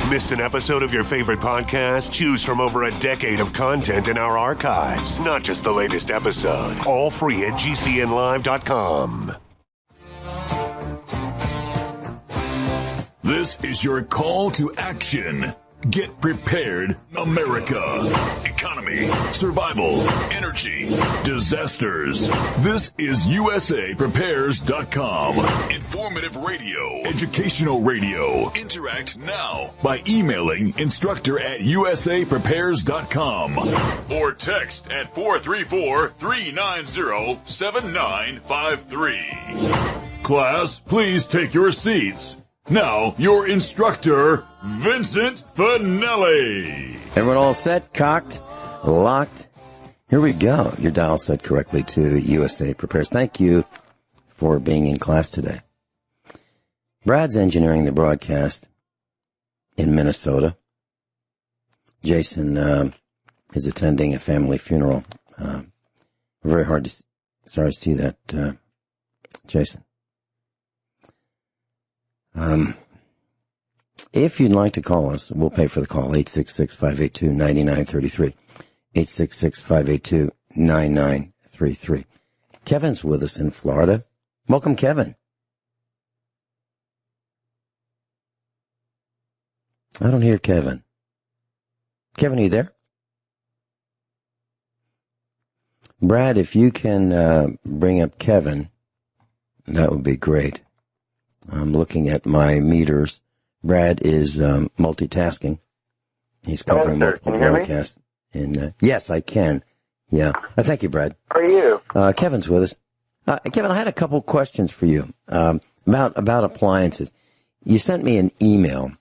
Missed an episode of your favorite podcast? Choose from over a decade of content in our archives, not just the latest episode. All free at GCNlive.com. This is your call to action. Get prepared, America. Economy, survival, energy, disasters. This is USAPrepares.com. Informative radio, educational radio. Interact now by emailing instructor@USAPrepares.com or text at 434-390-7953. Class, please take your seats. Now, your instructor, Vincent Finelli. Everyone all set, cocked, locked? Here we go. Your dial set correctly to USA Prepares. Thank you for being in class today. Brad's engineering the broadcast in Minnesota. Jason is attending a family funeral. Very hard to sorry to see that, Jason. If you'd like to call us, we'll pay for the call, 866-582-9933, 866-582-9933. Kevin's with us in Florida. Welcome, Kevin. I don't hear Kevin. Kevin, are you there? Brad, if you can bring up Kevin, that would be great. I'm looking at my meters. Brad is multitasking. He's covering multiple broadcasts. Yes, I can. Yeah. Thank you, Brad. How are you? Kevin's with us. Kevin, I had a couple questions for you about appliances. You sent me an email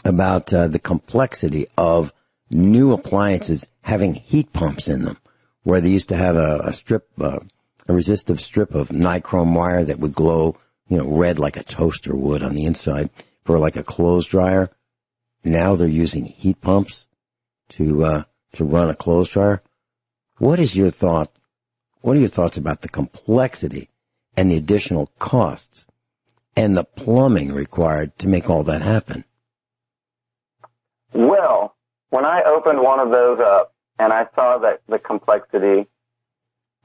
about the complexity of new appliances having heat pumps in them, where they used to have a resistive strip of nichrome wire that would glow, red like a toaster would on the inside for like a clothes dryer. Now they're using heat pumps to run a clothes dryer. What is your thought? What are your thoughts about the complexity and the additional costs and the plumbing required to make all that happen? Well, when I opened one of those up and I saw that the complexity,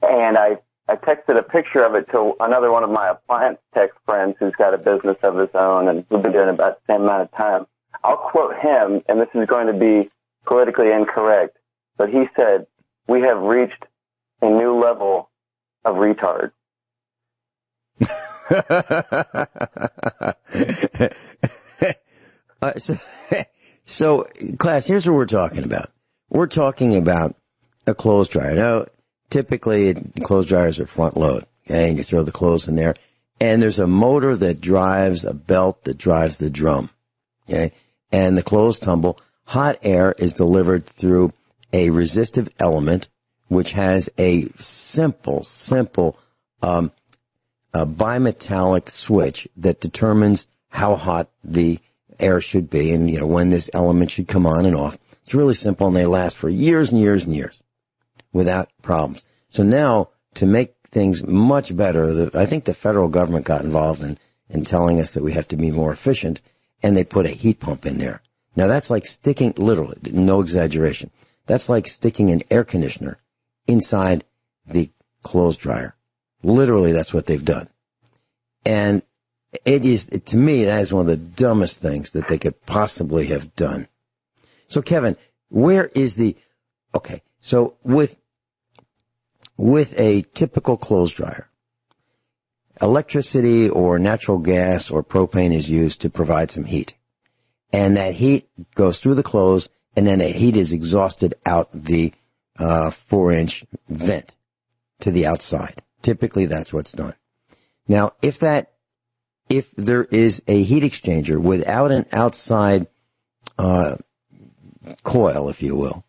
and I texted a picture of it to another one of my appliance tech friends who's got a business of his own, and we've been doing it about the same amount of time. I'll quote him, and this is going to be politically incorrect, but he said, "We have reached a new level of retard." So, class, here's what we're talking about. We're talking about a clothes dryer. Now, typically, clothes dryers are front load, okay, and you throw the clothes in there, and there's a motor that drives a belt that drives the drum, okay, and the clothes tumble. Hot air is delivered through a resistive element, which has a simple bimetallic switch that determines how hot the air should be and, when this element should come on and off. It's really simple, and they last for years and years and years without problems. So now, to make things much better, I think the federal government got involved in telling us that we have to be more efficient, and they put a heat pump in there. Now that's like sticking, literally, no exaggeration, that's like sticking an air conditioner inside the clothes dryer. Literally, that's what they've done. And to me, that is one of the dumbest things that they could possibly have done. So Kevin, where is so with a typical clothes dryer, electricity or natural gas or propane is used to provide some heat. And that heat goes through the clothes, and then that heat is exhausted out the 4-inch vent to the outside. Typically, that's what's done. Now, if there is a heat exchanger without an outside coil, if you will,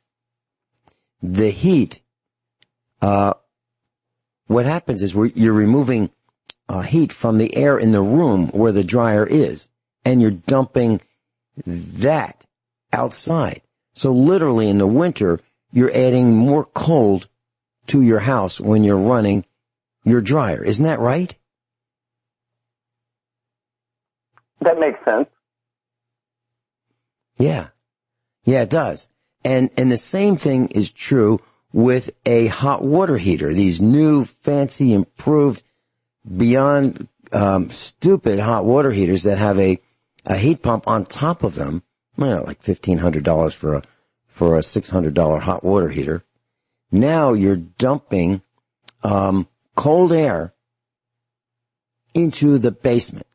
the heat, what happens is you're removing heat from the air in the room where the dryer is, and you're dumping that outside. So literally in the winter, you're adding more cold to your house when you're running your dryer. Isn't that right? That makes sense. Yeah. Yeah, it does. And the same thing is true with a hot water heater. These new, fancy, improved, beyond stupid hot water heaters that have a heat pump on top of them. Like $1,500 for a $600 hot water heater. Now you're dumping cold air into the basement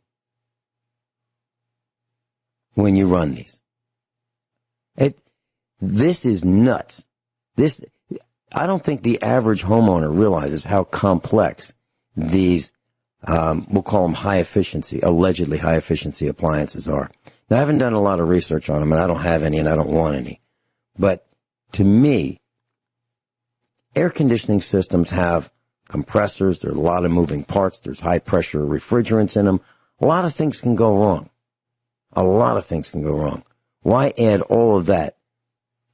when you run these. This is nuts. I don't think the average homeowner realizes how complex these, we'll call them allegedly high efficiency appliances are. Now, I haven't done a lot of research on them, and I don't have any, and I don't want any. But to me, air conditioning systems have compressors. There's a lot of moving parts. There's high pressure refrigerants in them. A lot of things can go wrong. Why add all of that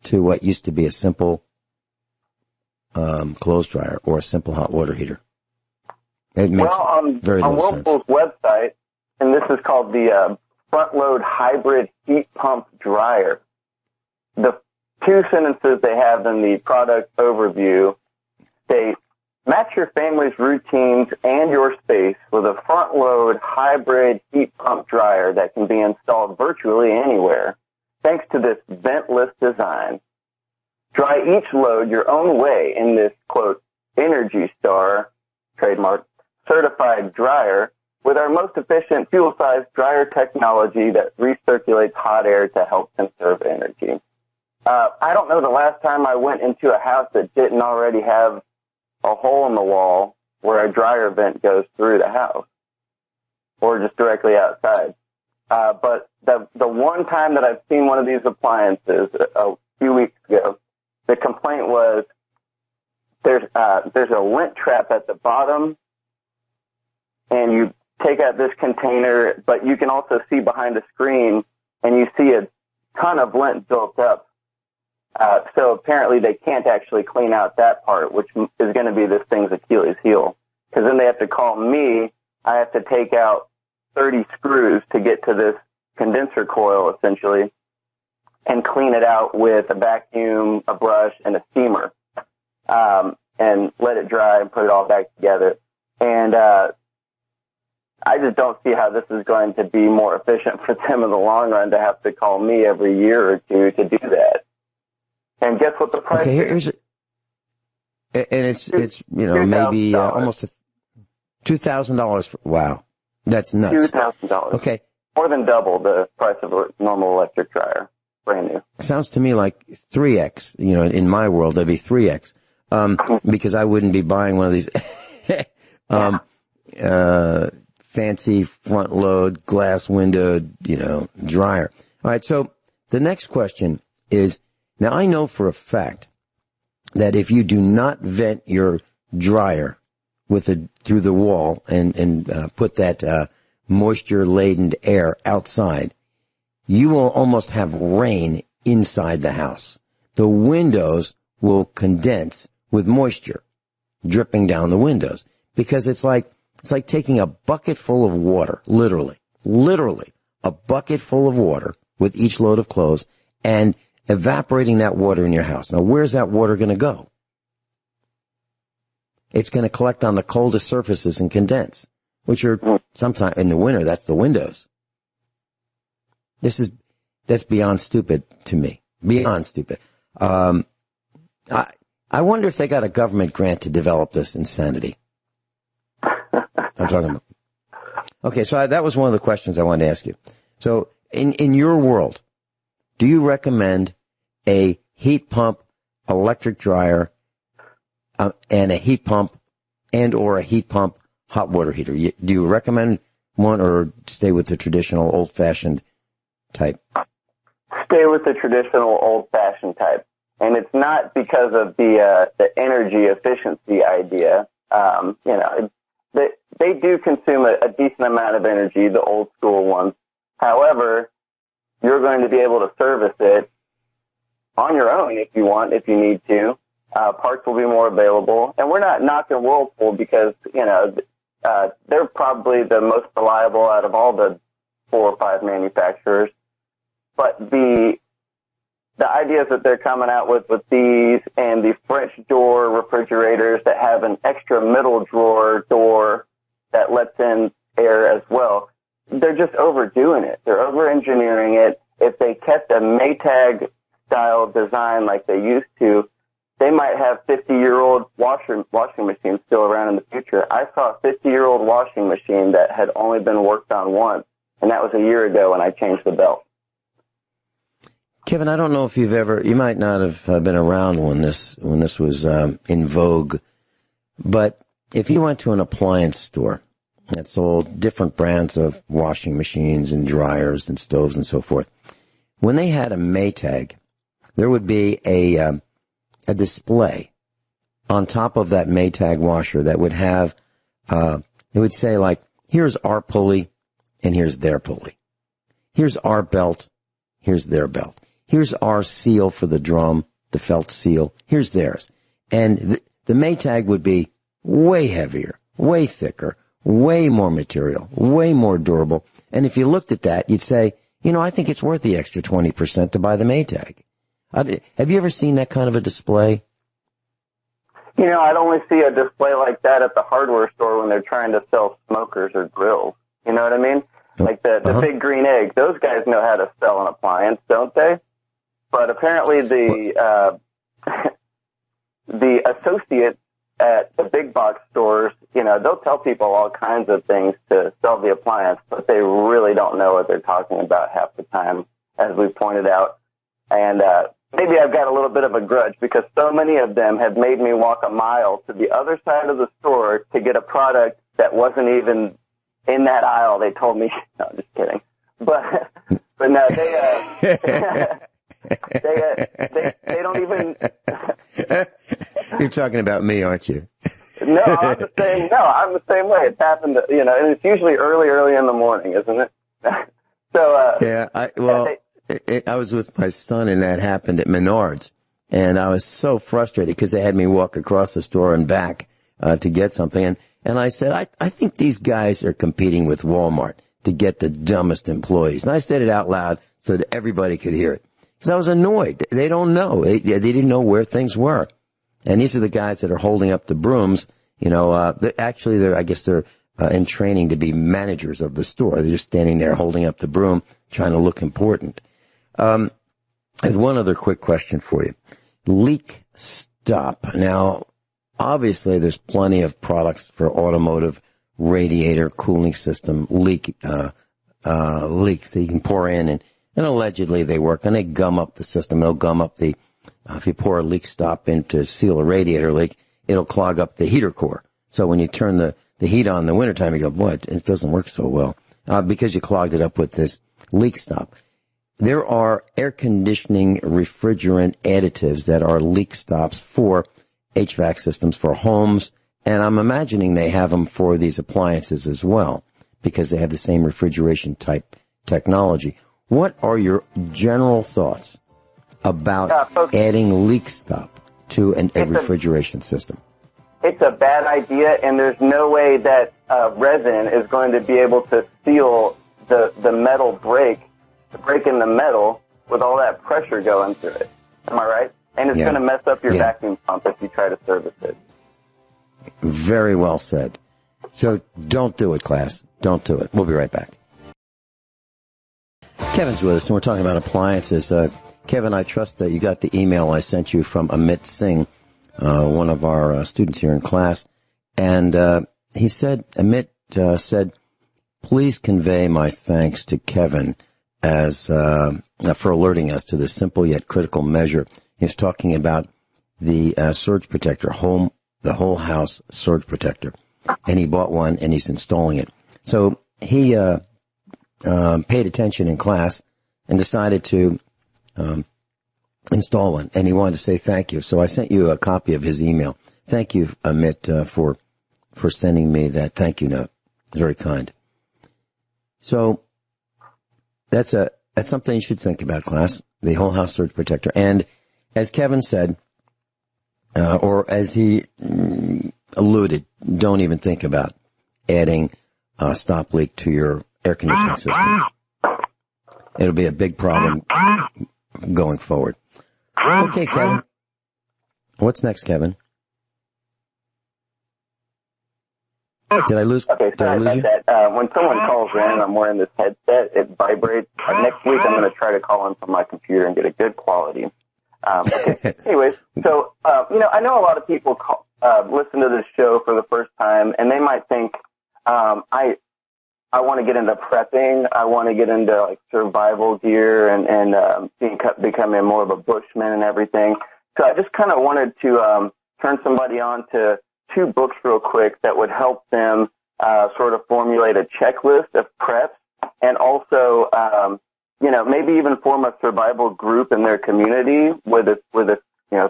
to what used to be a simple clothes dryer or a simple hot water heater? It makes very little sense. On Whirlpool's website, and this is called the front-load hybrid heat pump dryer. The two sentences they have in the product overview state, match your family's routines and your space with a front-load hybrid heat pump dryer that can be installed virtually anywhere, thanks to this ventless design. Dry each load your own way in this, quote, Energy Star, trademark, certified dryer with our most efficient fuel-sized dryer technology that recirculates hot air to help conserve energy. I don't know the last time I went into a house that didn't already have a hole in the wall where a dryer vent goes through the house or just directly outside. But the one time that I've seen one of these appliances a few weeks ago, the complaint was there's a lint trap at the bottom, and you take out this container, but you can also see behind the screen, and you see a ton of lint built up. So apparently they can't actually clean out that part, which is going to be this thing's Achilles heel. Because then they have to call me. I have to take out 30 screws to get to this condenser coil, essentially, and clean it out with a vacuum, a brush, and a steamer, and let it dry and put it all back together. And I just don't see how this is going to be more efficient for them in the long run to have to call me every year or two to do that. And guess what the price is? And it's maybe almost $2,000. Wow, that's nuts. $2,000. Okay, more than double the price of a normal electric dryer, brand new. Sounds to me like 3x. In my world, that'd be 3x. Because I wouldn't be buying one of these fancy front load glass windowed, dryer. All right, so the next question is. Now, I know for a fact that if you do not vent your dryer through the wall and put that moisture-laden air outside, you will almost have rain inside the house. The windows will condense with moisture dripping down the windows because it's like taking a bucket full of water, literally a bucket full of water with each load of clothes and evaporating that water in your house. Now, where's that water going to go? It's going to collect on the coldest surfaces and condense, which are sometime in the winter. That's the windows. That's beyond stupid to me. Beyond stupid. I wonder if they got a government grant to develop this insanity. I'm talking about. Okay, so that was one of the questions I wanted to ask you. So, in your world, do you recommend a heat pump electric dryer and a heat pump or a heat pump hot water heater? Do you recommend one or stay with the traditional old-fashioned type? Stay with the traditional old-fashioned type. And it's not because of the energy efficiency idea. They do consume a decent amount of energy, the old school ones. However, you're going to be able to service it on your own if you want, if you need to. Parts will be more available. And we're not knocking Whirlpool because, they're probably the most reliable out of all the 4 or 5 manufacturers. But the the ideas that they're coming out with these and the French door refrigerators that have an extra middle drawer door that lets in air as well, they're just overdoing it. They're over-engineering it. If they kept a Maytag style design like they used to, they might have 50-year-old washing machines still around in the future. I saw a 50-year-old washing machine that had only been worked on once, and that was a year ago when I changed the belt. Kevin, I don't know if you might not have been around when this was in vogue, but if you went to an appliance store that sold different brands of washing machines and dryers and stoves and so forth, when they had a Maytag, there would be a display on top of that Maytag washer that would have, it would say like, here's our pulley and here's their pulley. Here's our belt, here's their belt. Here's our seal for the drum, the felt seal. Here's theirs. And the Maytag would be way heavier, way thicker, way more material, way more durable. And if you looked at that, you'd say, I think it's worth the extra 20% to buy the Maytag. Have you ever seen that kind of a display? I'd only see a display like that at the hardware store when they're trying to sell smokers or grills. You know what I mean? Like the big green egg. Those guys know how to sell an appliance, don't they? But apparently the associates at the big box stores, they'll tell people all kinds of things to sell the appliance, but they really don't know what they're talking about half the time, as we pointed out. And maybe I've got a little bit of a grudge because so many of them have made me walk a mile to the other side of the store to get a product that wasn't even in that aisle. They told me, no, just kidding. But no, they don't even. You're talking about me, aren't you? No, I'm the same way. It's happened, and it's usually early in the morning, isn't it? So, yeah, I was with my son and that happened at Menards, and I was so frustrated because they had me walk across the store and back, to get something. And I said, I think these guys are competing with Walmart to get the dumbest employees. And I said it out loud so that everybody could hear it. Because I was annoyed. They don't know. They didn't know where things were. And these are the guys that are holding up the brooms. I guess they're in training to be managers of the store. They're just standing there holding up the broom, trying to look important. I have one other quick question for you. Leak stop. Now, obviously, there's plenty of products for automotive radiator cooling system leaks that you can pour in, and allegedly they work, and they gum up the system. They'll gum up if you pour a leak stop in to seal a radiator leak, it'll clog up the heater core. So when you turn the heat on in the wintertime, you go, boy, it doesn't work so well, because you clogged it up with this leak stop. There are air conditioning refrigerant additives that are leak stops for HVAC systems for homes, and I'm imagining they have them for these appliances as well, because they have the same refrigeration type technology. What are your general thoughts about adding leak stop to a refrigeration system? It's a bad idea, and there's no way that resin is going to be able to seal the metal break in the metal with all that pressure going through it. Am I right? And it's going to mess up your vacuum pump if you try to service it. Very well said. So don't do it, class. Don't do it. We'll be right back. Kevin's with us, and we're talking about appliances. Kevin, I trust that you got the email I sent you from Amit Singh, one of our students here in class. And Amit said, please convey my thanks to Kevin for alerting us to this simple yet critical measure. He's talking about the surge protector, the whole house surge protector. And he bought one, and he's installing it. So he paid attention in class and decided to install one, and he wanted to say thank you. So I sent you a copy of his email. Thank you, Amit, for sending me that thank you note. Very kind. So that's something you should think about, class, the whole house surge protector. And as Kevin said, or as he alluded, don't even think about adding a stop leak to your air conditioning system. It'll be a big problem going forward. Okay, Kevin. What's next, Kevin? Did I lose? Okay, Did I sorry lose you? about that. When someone calls in and I'm wearing this headset, it vibrates. Next week, I'm going to try to call in from my computer and get a good quality. Okay. Anyways, so I know a lot of people listen to this show for the first time, and they might think, I want to get into prepping. I want to get into like survival gear and becoming more of a bushman and everything. So I just kind of wanted to turn somebody on to 2 books real quick that would help them sort of formulate a checklist of preps, and also maybe even form a survival group in their community with a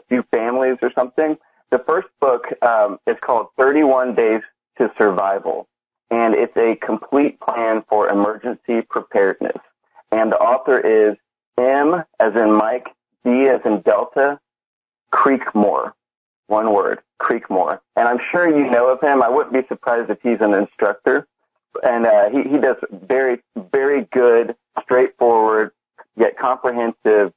few families or something. The first book is called 31 Days to Survival, and it's a complete plan for emergency preparedness. And the author is M as in Mike, D as in Delta, Creekmore. One word, Creekmore. And I'm sure you know of him. I wouldn't be surprised if he's an instructor. And he does very, very good, straightforward, yet comprehensive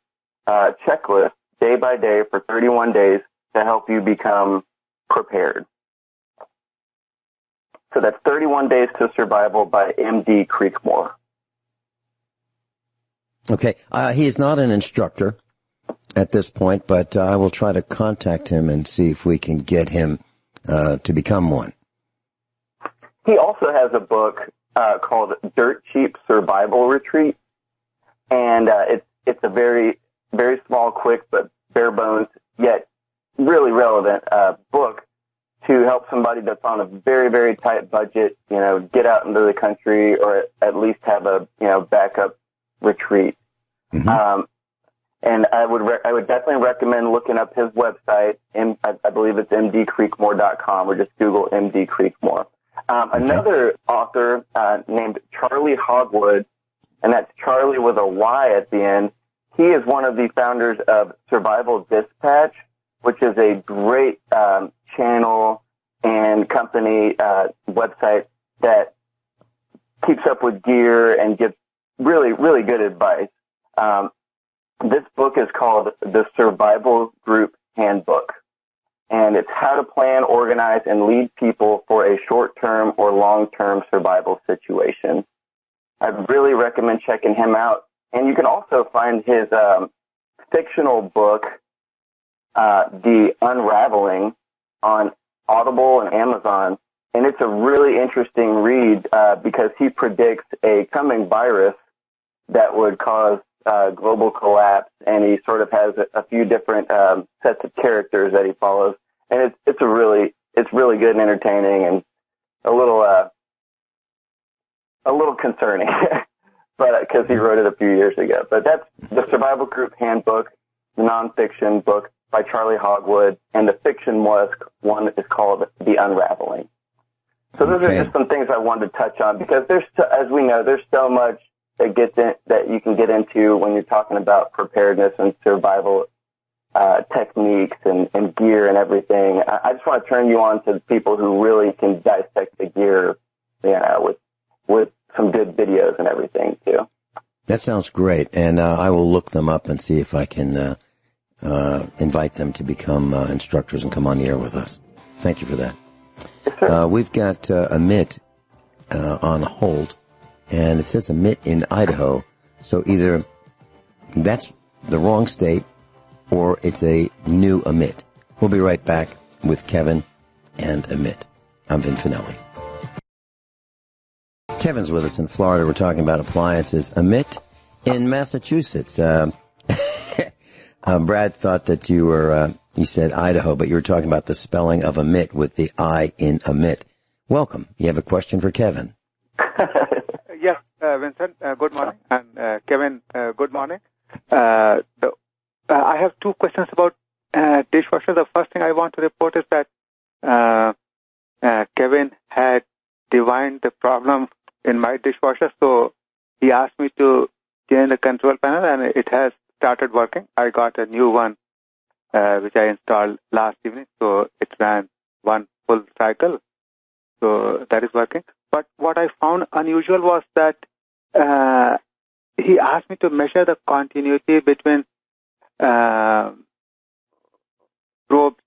checklist day by day for 31 days to help you become prepared. So that's 31 Days to Survival by M.D. Creekmore. Okay. He is not an instructor at this point, but I will try to contact him and see if we can get him to become one. He also has a book called Dirt Cheap Survival Retreat, and it's a very, very small, quick, but bare bones, yet really relevant book to help somebody that's on a very, very tight budget, get out into the country or at least have a, backup retreat. Mm-hmm. And I would definitely recommend looking up his website. I believe it's mdcreekmore.com, or just Google MD Creekmore. Another author named Charlie Hogwood, and that's Charlie with a Y at the end. He is one of the founders of Survival Dispatch, which is a great channel and company website that keeps up with gear and gives really, really good advice. This book is called The Survival Group Handbook, and it's how to plan, organize, and lead people for a short-term or long-term survival situation. I'd really recommend checking him out. And you can also find his fictional book, The Unraveling, on Audible and Amazon. And it's a really interesting read because he predicts a coming virus that would cause global collapse, and he sort of has a few different sets of characters that he follows. And it's really good and entertaining, and a little concerning, but because he wrote it a few years ago. But that's the Survival Group Handbook, the nonfiction book by Charlie Hogwood, and the fiction one is called The Unraveling. So those are just some things I wanted to touch on, because as we know, there's so much that you can get into when you're talking about preparedness and survival techniques and gear and everything. I just want to turn you on to people who really can dissect the gear, with some good videos and everything too. That sounds great, and I will look them up and see if I can invite them to become instructors and come on the air with us. Thank you for that. Yes, we've got Amit on hold, and it says Amit in Idaho, so either that's the wrong state or it's a new Amit. We'll be right back with Kevin and Amit. I'm Vin Finelli. Kevin's with us in Florida. We're talking about appliances. Amit in Massachusetts. Brad thought that you said Idaho, but you were talking about the spelling of Amit with the I in Amit. Welcome. You have a question for Kevin. Yes, Vincent, good morning. And Kevin, good morning. I have 2 questions about dishwasher. The first thing I want to report is that Kevin had divined the problem in my dishwasher, so he asked me to change the control panel, and it has started working. I got a new one, which I installed last evening, so it ran one full cycle, so that is working. But what I found unusual was that he asked me to measure the continuity between ropes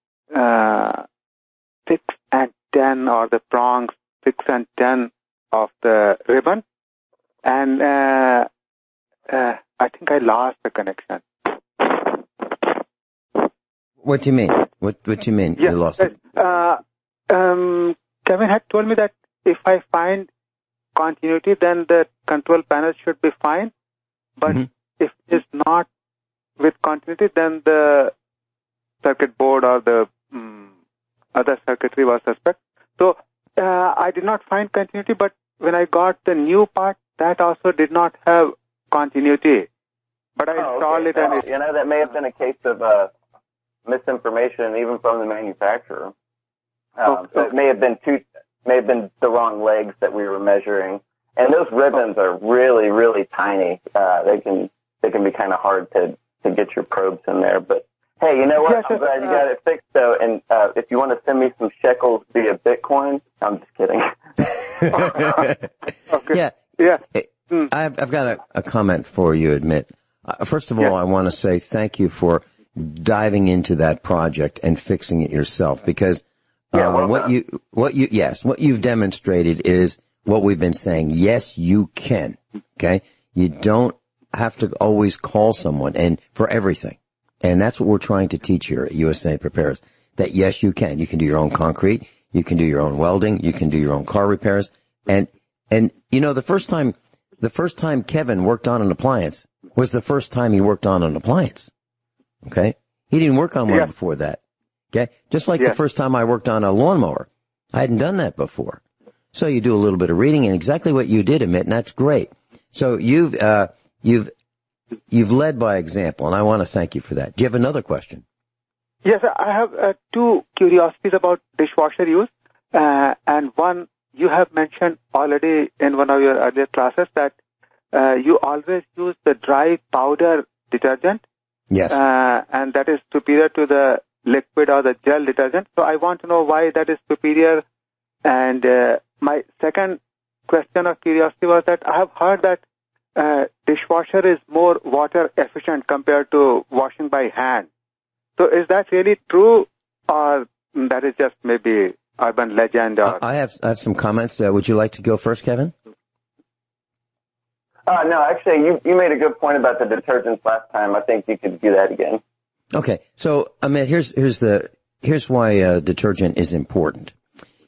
6 and 10, or the prongs 6 and 10 of the ribbon, and I think I lost the connection. What do you mean? What do you mean you lost it? Kevin had told me that if I find continuity, then the control panel should be fine. But if it's not with continuity, then the circuit board or the other circuitry was suspect. So I did not find continuity, but when I got the new part, that also did not have continuity. But I installed it, and that may have been a case of misinformation, even from the manufacturer. So it may have been the wrong legs that we were measuring, and those ribbons are really, really tiny. They can be kind of hard to get your probes in there. But hey, you know what? I'm glad you got it fixed, though. And if you want to send me some shekels via Bitcoin, I'm just kidding. Okay. Yeah. I've got a comment for you, Admit. First of all, I want to say thank you for diving into that project and fixing it yourself, because what you've demonstrated is what we've been saying. Yes, you can. Okay, you don't have to always call someone and for everything, and that's what we're trying to teach here at USA Prepares. That yes, you can. You can do your own concrete. You can do your own welding. You can do your own car repairs. And you know, the first time Kevin worked on an appliance was the first time he worked on an appliance. Okay? He didn't work on one before that. Okay? Just like the first time I worked on a lawnmower. I hadn't done that before. So you do a little bit of reading, and exactly what you did, Amit, and that's great. So you've led by example, and I want to thank you for that. Do you have another question? Yes, I have two curiosities about dishwasher use. And one, you have mentioned already in one of your earlier classes that you always use the dry powder detergent. Yes. And that is superior to the liquid or the gel detergent. So I want to know why that is superior. And my second question of curiosity was that I have heard that dishwasher is more water efficient compared to washing by hand. So is that really true, or that is just maybe urban legend? Or... I have some comments. Would you like to go first, Kevin? No, actually, you made a good point about the detergents last time. I think you could do that again. Okay, so Amit, here's why detergent is important.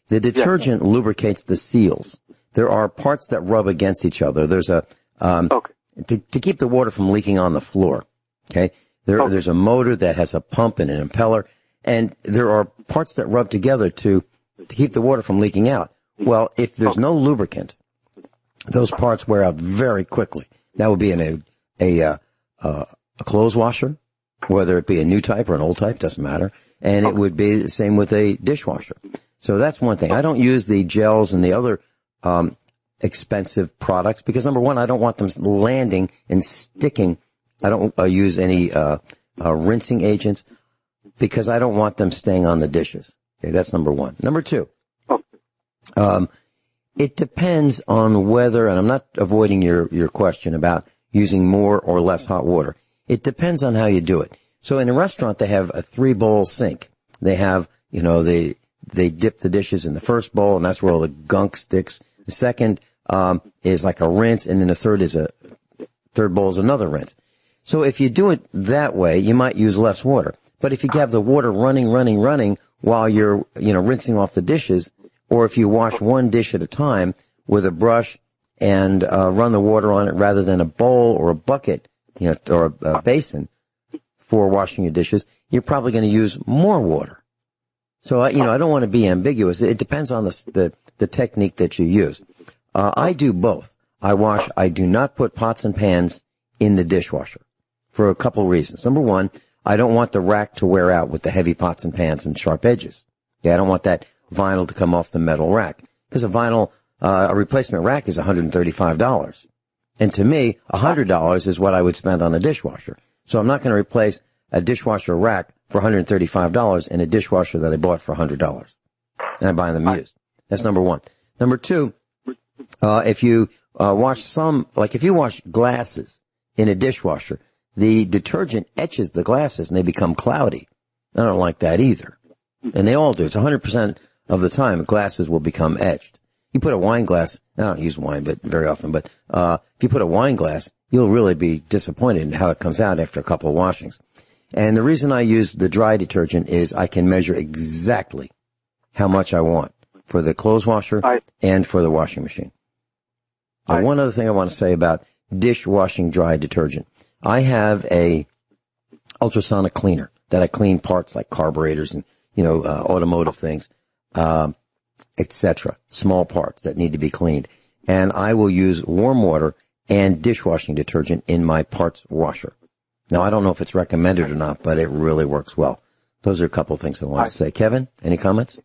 The detergent lubricates the seals. There are parts that rub against each other. There's a to keep the water from leaking on the floor. Okay, there's a motor that has a pump and an impeller, and there are parts that rub together to keep the water from leaking out. Well, if there's no lubricant, those parts wear out very quickly. That would be in a clothes washer, whether it be a new type or an old type, doesn't matter. And it would be the same with a dishwasher. So that's one thing. I don't use the gels and the other expensive products because, number one, I don't want them landing and sticking. I don't use any rinsing agents because I don't want them staying on the dishes. Okay, that's number one. Number two, it depends on whether, and I'm not avoiding your question about using more or less hot water. It depends on how you do it. So in a restaurant, they have a 3-bowl sink. They have, they dip the dishes in the first bowl, and that's where all the gunk sticks. The second is like a rinse, and then the third bowl is another rinse. So if you do it that way, you might use less water. But if you have the water running while you're, rinsing off the dishes, or if you wash one dish at a time with a brush and run the water on it rather than a bowl or a bucket, or a basin for washing your dishes, you're probably going to use more water. So, I don't want to be ambiguous. It depends on the technique that you use. I do both. I do not put pots and pans in the dishwasher for a couple reasons. Number one, I don't want the rack to wear out with the heavy pots and pans and sharp edges. Yeah, I don't want that vinyl to come off the metal rack because a replacement rack is $135. And to me, $100 is what I would spend on a dishwasher. So I'm not going to replace a dishwasher rack for $135 in a dishwasher that I bought for $100. And I buy them used. That's number one. Number two, if you wash glasses in a dishwasher, the detergent etches the glasses and they become cloudy. I don't like that either. And they all do. It's 100% of the time glasses will become etched. You put a wine glass, I don't use wine but very often, but if you put a wine glass, you'll really be disappointed in how it comes out after a couple of washings. And the reason I use the dry detergent is I can measure exactly how much I want for the clothes washer and for the washing machine. One other thing I want to say about dishwashing dry detergent. I have a ultrasonic cleaner that I clean parts like carburetors and, automotive things, etc. Small parts that need to be cleaned. And I will use warm water and dishwashing detergent in my parts washer. Now, I don't know if it's recommended or not, but it really works well. Those are a couple of things I want to say. Kevin, any comments?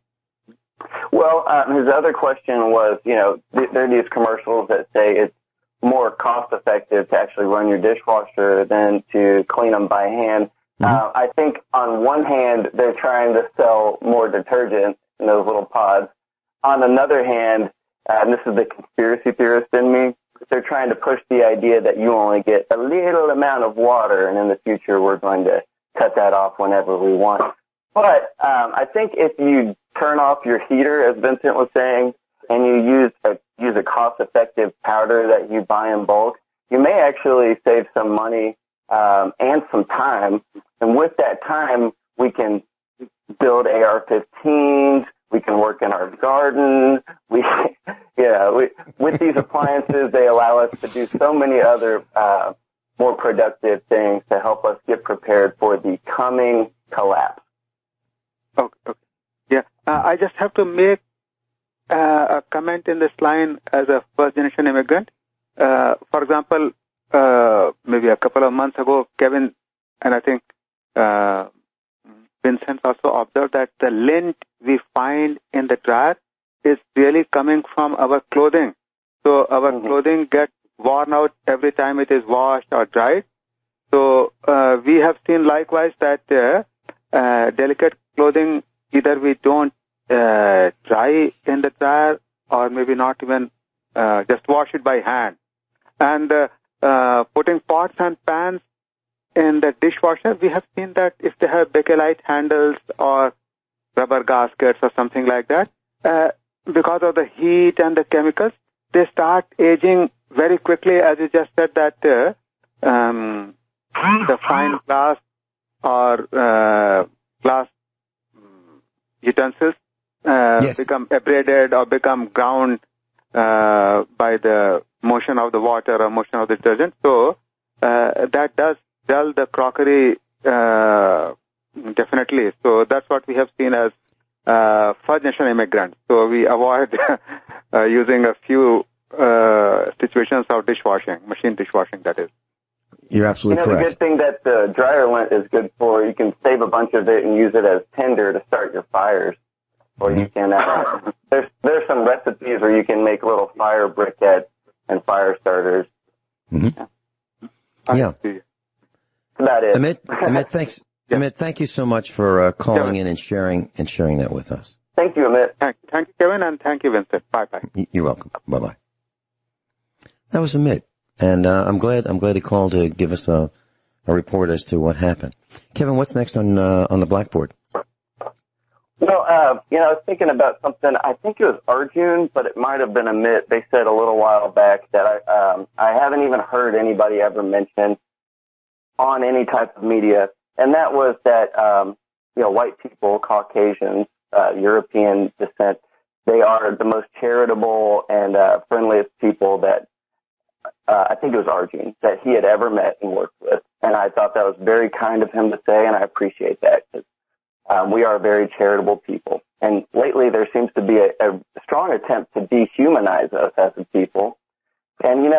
Well, his other question was, there are these commercials that say it's more cost-effective to actually run your dishwasher than to clean them by hand. Mm-hmm. I think on one hand, they're trying to sell more detergent in those little pods. On another hand, and this is the conspiracy theorist in me, they're trying to push the idea that you only get a little amount of water, and in the future we're going to cut that off whenever we want. But I think if you turn off your heater, as Vincent was saying, and you use a cost-effective powder that you buy in bulk, you may actually save some money and some time. And with that time, we can build AR-15s. We can work in our garden. With these appliances, they allow us to do so many other more productive things to help us get prepared for the coming collapse. Okay. Yeah. I just have to make a comment in this line as a first-generation immigrant. For example, maybe a couple of months ago, Kevin and I think Vincent also observed that the lint we find in the dryer is really coming from our clothing. So our clothing gets worn out every time it is washed or dried. So we have seen likewise that delicate clothing, either we don't dry in the dryer or maybe not even just wash it by hand. And putting pots and pans in the dishwasher, we have seen that if they have bakelite handles or rubber gaskets or something like that, because of the heat and the chemicals, they start aging very quickly. As you just said that the fine glass or glass utensils become abraded or become ground by the motion of the water or motion of the detergent. So that does dull the crockery definitely. So that's what we have seen as first-generation immigrants. So we avoid using a few situations of dishwashing, machine dishwashing, that is. You're absolutely correct. The good thing that the dryer lint is good for, you can save a bunch of it and use it as tinder to start your fires. Or you can, there's some recipes where you can make little fire briquettes and fire starters. Mm-hmm. Yeah. That's about it. Amit, thanks. Yeah. Amit, thank you so much for calling in and sharing that with us. Thank you, Amit. Thank you, Kevin, and thank you, Vincent. Bye-bye. You're welcome. Bye-bye. That was Amit. And I'm glad he called to give us a report as to what happened. Kevin, what's next on the blackboard? Well, I was thinking about something. I think it was Arjun, but it might have been Amit. They said a little while back that I haven't even heard anybody ever mention on any type of media, and that was that white people, Caucasians, European descent, they are the most charitable and friendliest people that I think it was Arjun that he had ever met and worked with, and I thought that was very kind of him to say, and I appreciate that because we are very charitable people. And lately there seems to be a strong attempt to dehumanize us as a people. And,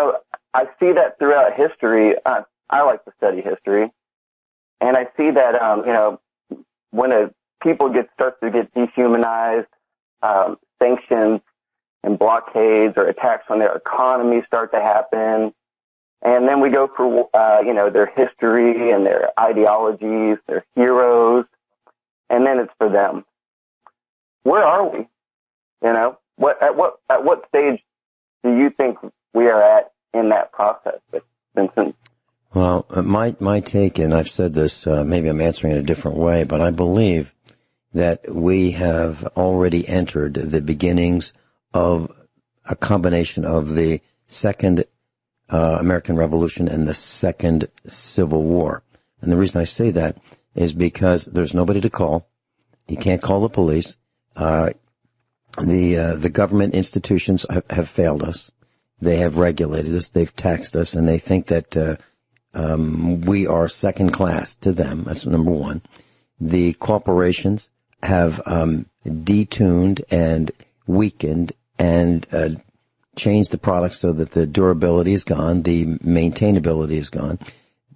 I see that throughout history. I like to study history. And I see that, when people start to get dehumanized, sanctions and blockades or attacks on their economy start to happen. And then we go through, their history and their ideologies, their heroes. And then it's for them. Where are we? At what stage do you think we are at in that process, Vincent? Well, my take, and I've said this, maybe I'm answering it a different way, but I believe that we have already entered the beginnings of a combination of the Second American Revolution and the Second Civil War. And the reason I say that is because there's nobody to call. You can't call the police. The government institutions have failed us. They have regulated us. They've taxed us, and they think that we are second class to them. That's number one. The corporations have detuned and weakened and changed the product so that the durability is gone, the maintainability is gone.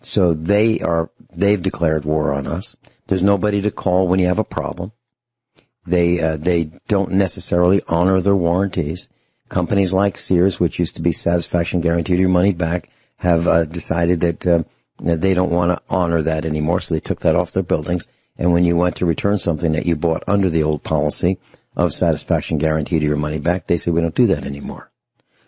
So they've declared war on us. There's nobody to call when you have a problem. They don't necessarily honor their warranties. Companies like Sears, which used to be satisfaction guaranteed your money back, have decided that they don't want to honor that anymore, so they took that off their buildings. And when you went to return something that you bought under the old policy of satisfaction guaranteed your money back, they said we don't do that anymore.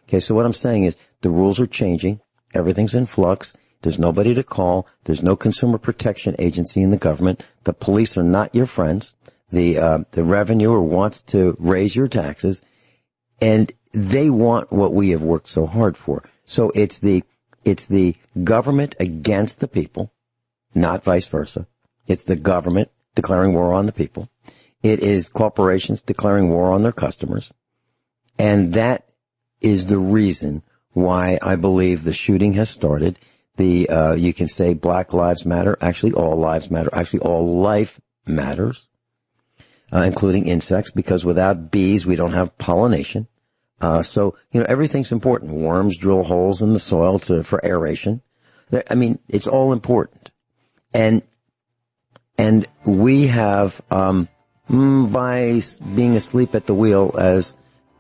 Okay, so what I'm saying is the rules are changing. Everything's in flux. There's nobody to call. There's no consumer protection agency in the government. The police are not your friends. The revenuer wants to raise your taxes, and they want what we have worked so hard for. So it's the government against the people, not vice versa. It's the government declaring war on the people. It is corporations declaring war on their customers. And that is the reason why I believe the shooting has started. You can say Black Lives Matter. Actually, all lives matter. Actually, all life matters, including insects, because without bees, we don't have pollination. So, everything's important. Worms drill holes in the soil for aeration. I mean, it's all important. And we have, by being asleep at the wheel as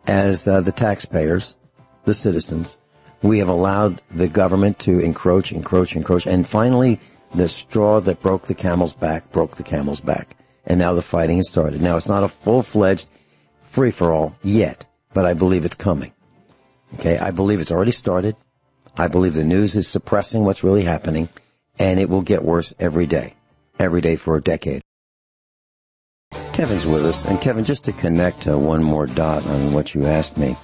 the taxpayers, the citizens, we have allowed the government to encroach. And finally, the straw that broke the camel's back. And now the fighting has started. Now, it's not a full-fledged free-for-all yet, but I believe it's coming. Okay, I believe it's already started. I believe the news is suppressing what's really happening, and it will get worse every day for a decade. Kevin's with us, and Kevin, just to connect one more dot on what you asked me,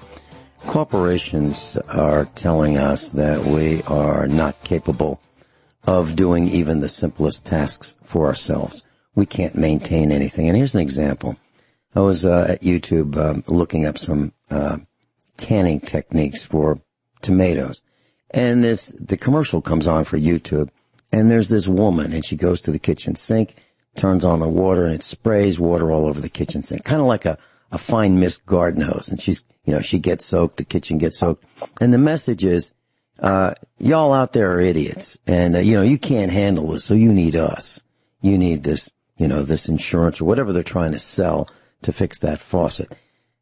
corporations are telling us that we are not capable of doing even the simplest tasks for ourselves. We can't maintain anything. And here's an example. I was at YouTube looking up some canning techniques for tomatoes. And the commercial comes on for YouTube, and there's this woman, and she goes to the kitchen sink, turns on the water, and it sprays water all over the kitchen sink, kind of like a fine mist garden hose. And she gets soaked, the kitchen gets soaked. And the message is, y'all out there are idiots, and you can't handle this, so you need us. You need this, this insurance or whatever they're trying to sell to fix that faucet.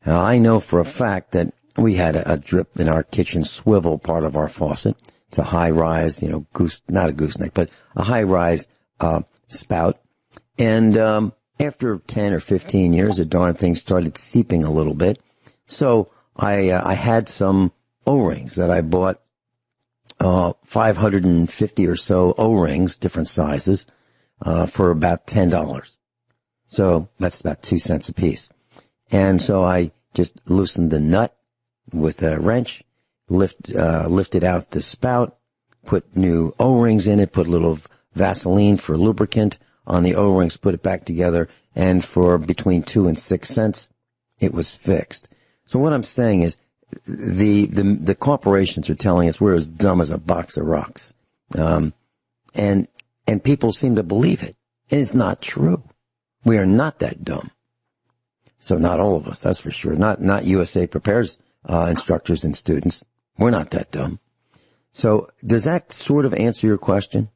Now, I know for a fact that we had a drip in our kitchen swivel part of our faucet. It's a high-rise, not a gooseneck, but a high-rise spout. And after 10 or 15 years, the darn thing started seeping a little bit. So I had some O-rings that I bought, 550 or so O-rings, different sizes, for about $10. So that's about 2 cents a piece. And so I just loosened the nut with a wrench, lifted out the spout, put new O-rings in it, put a little Vaseline for lubricant on the O-rings, put it back together, and for between 2 and 6 cents, it was fixed. So what I'm saying is the corporations are telling us we're as dumb as a box of rocks. And people seem to believe it. And it's not true. We are not that dumb. So not all of us, that's for sure. Not USA Prepares instructors and students. We're not that dumb. So does that sort of answer your question?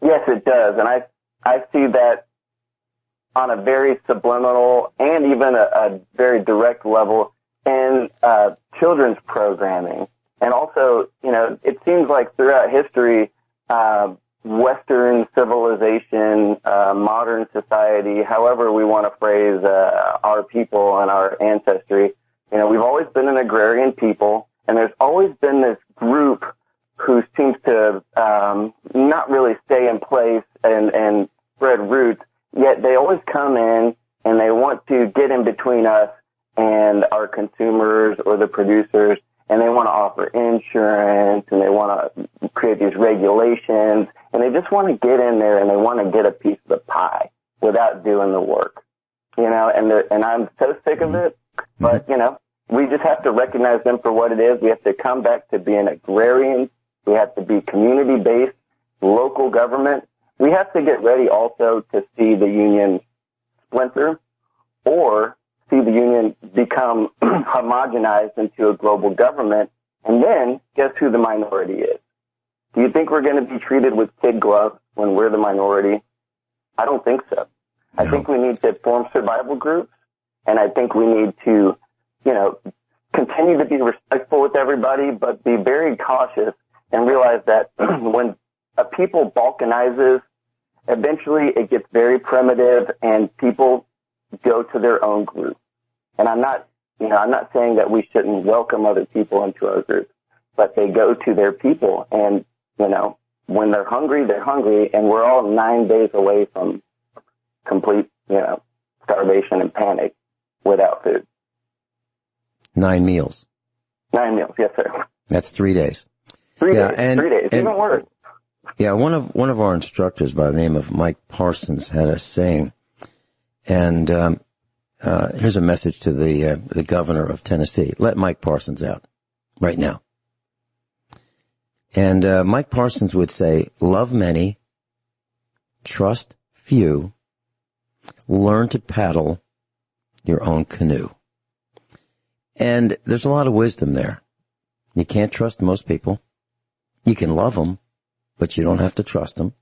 Yes, it does. And I see that on a very subliminal and even a very direct level in children's programming. And also, it seems like throughout history, Western civilization, modern society, however we want to phrase our people and our ancestry, we've always been an agrarian people, and there's always been this group who seems to and spread roots, yet they always come in and they want to get in between us and our consumers or the producers, and they want to offer insurance, and they want to create these regulations, and they just want to get in there and they want to get a piece of the pie without doing the work, and I'm so sick of it, but, we just have to recognize them for what it is. We have to come back to being agrarians. We have to be community-based, local government. We have to get ready also to see the union splinter or see the union become homogenized into a global government. And then guess who the minority is? Do you think we're going to be treated with kid gloves when we're the minority? I don't think so. I think we need to form survival groups, and I think we need to, continue to be respectful with everybody, but be very cautious and realize that when a people balkanizes, eventually it gets very primitive and people go to their own group. And I'm not saying that we shouldn't welcome other people into our group, but they go to their people, and, when they're hungry, and we're all 9 days away from complete, starvation and panic without food. 9 meals. 9 meals, yes, sir. That's 3 days. 3 days, 3 days, even worse. Yeah, one of our instructors by the name of Mike Parsons had a saying, and here's a message to the governor of Tennessee. Let Mike Parsons out right now. And Mike Parsons would say, love many, trust few, learn to paddle your own canoe. And there's a lot of wisdom there. You can't trust most people. You can love them, but you don't have to trust them.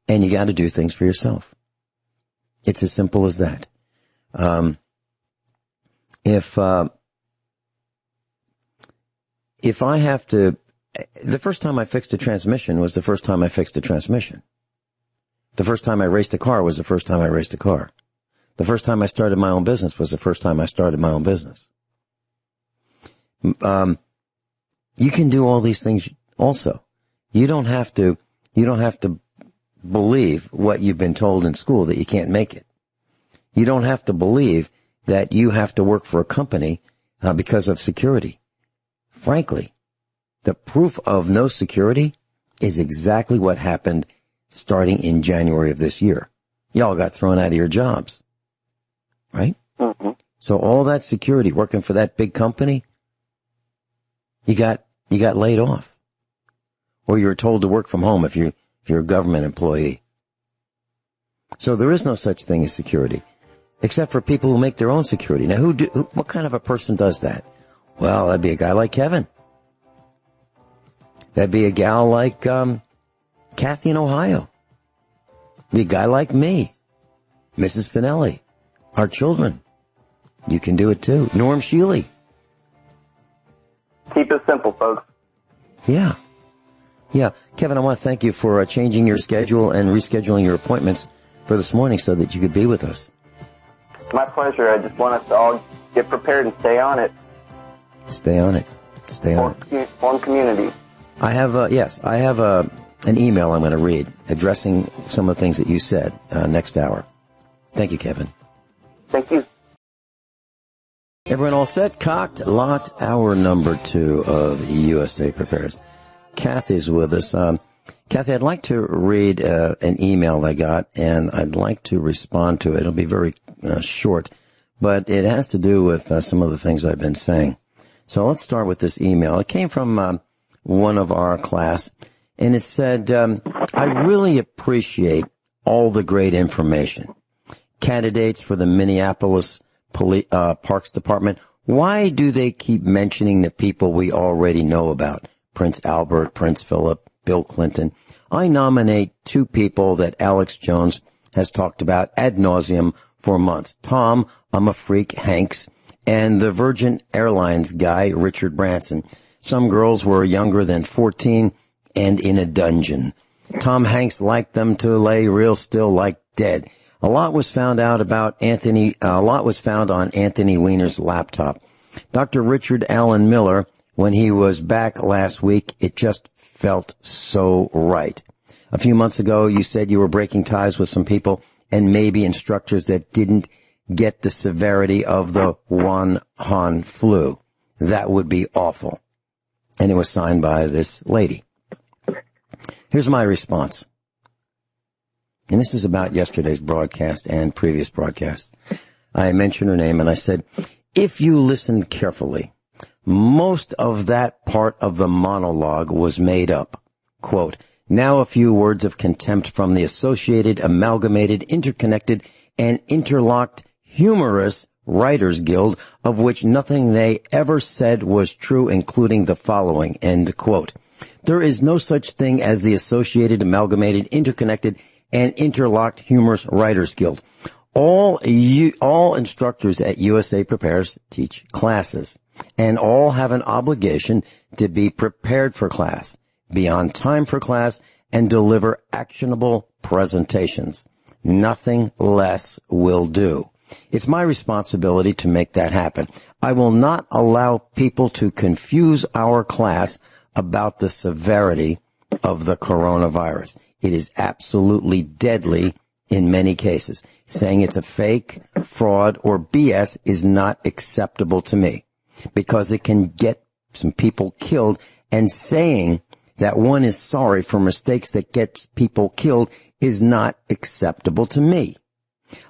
And you got to do things for yourself. It's as simple as that. If I have to, the first time I fixed a transmission was the first time I fixed a transmission. The first time I raced a car was the first time I raced a car. The first time I started my own business was the first time I started my own business. You can do all these things also. You don't have to believe what you've been told in school that you can't make it. You don't have to believe that you have to work for a company because of security. Frankly, the proof of no security is exactly what happened starting in January of this year. Y'all got thrown out of your jobs, right? Mm-hmm. So all that security working for that big company, you got laid off, or you were told to work from home if you're a government employee. So there is no such thing as security, except for people who make their own security. Now, what kind of a person does that? Well, that'd be a guy like Kevin. That'd be a gal like Cathy in Ohio. Be a guy like me, Mrs. Finelli, our children. You can do it too. Norm Shealy. Keep it simple, folks. Yeah. Kevin, I want to thank you for changing your schedule and rescheduling your appointments for this morning so that you could be with us. My pleasure. I just want us to all get prepared and stay on it. Stay on it. Form community. I have an email I'm going to read addressing some of the things that you said next hour. Thank you, Kevin. Thank you. Everyone all set? Cocked, locked, hour number 2 of USA Prepares. Cathy's with us. Cathy, I'd like to read an email I got, and I'd like to respond to it. It'll be very short, but it has to do with some of the things I've been saying. So let's start with this email. It came from one of our class, and it said, I really appreciate all the great information. Candidates for the Minneapolis Parks Department, why do they keep mentioning the people we already know about? Prince Albert, Prince Philip, Bill Clinton. I nominate 2 people that Alex Jones has talked about ad nauseum for months. Tom, I'm a Freak, Hanks, and the Virgin Airlines guy, Richard Branson. Some girls were younger than 14 and in a dungeon. Tom Hanks liked them to lay real still like dead. A lot was found on Anthony Weiner's laptop. Dr. Richard Allen Miller, when he was back last week, it just felt so right. A few months ago, you said you were breaking ties with some people and maybe instructors that didn't get the severity of the Wuhan flu. That would be awful. And it was signed by this lady. Here's my response. And this is about yesterday's broadcast and previous broadcast. I mentioned her name and I said, if you listened carefully, most of that part of the monologue was made up. Quote, now a few words of contempt from the associated, amalgamated, interconnected, and interlocked humorous Writers Guild, of which nothing they ever said was true, including the following, end quote. There is no such thing as the associated, amalgamated, interconnected, and interlocked humorous Writers Guild. All instructors at USA Prepares teach classes, and all have an obligation to be prepared for class, be on time for class, and deliver actionable presentations. Nothing less will do. It's my responsibility to make that happen. I will not allow people to confuse our class about the severity of the coronavirus. It is absolutely deadly in many cases. Saying it's a fake, fraud, or BS is not acceptable to me because it can get some people killed, and saying that one is sorry for mistakes that get people killed is not acceptable to me.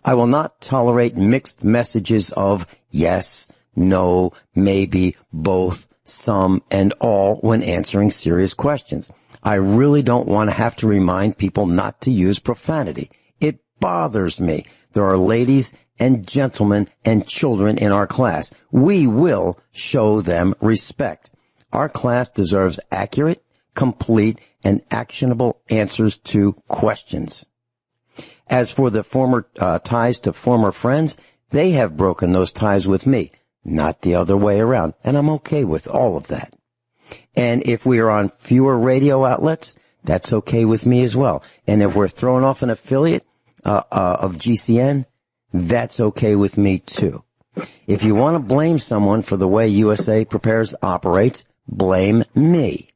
I will not tolerate mixed messages of yes, no, maybe, both, some, and all when answering serious questions. I really don't want to have to remind people not to use profanity. It bothers me. There are ladies and gentlemen and children in our class. We will show them respect. Our class deserves accurate, complete, and actionable answers to questions. As for the former ties to former friends, they have broken those ties with me, not the other way around, and I'm okay with all of that. And if we are on fewer radio outlets, that's okay with me as well. And if we're thrown off an affiliate of GCN, that's okay with me too. If you want to blame someone for the way USA Prepares operates, blame me.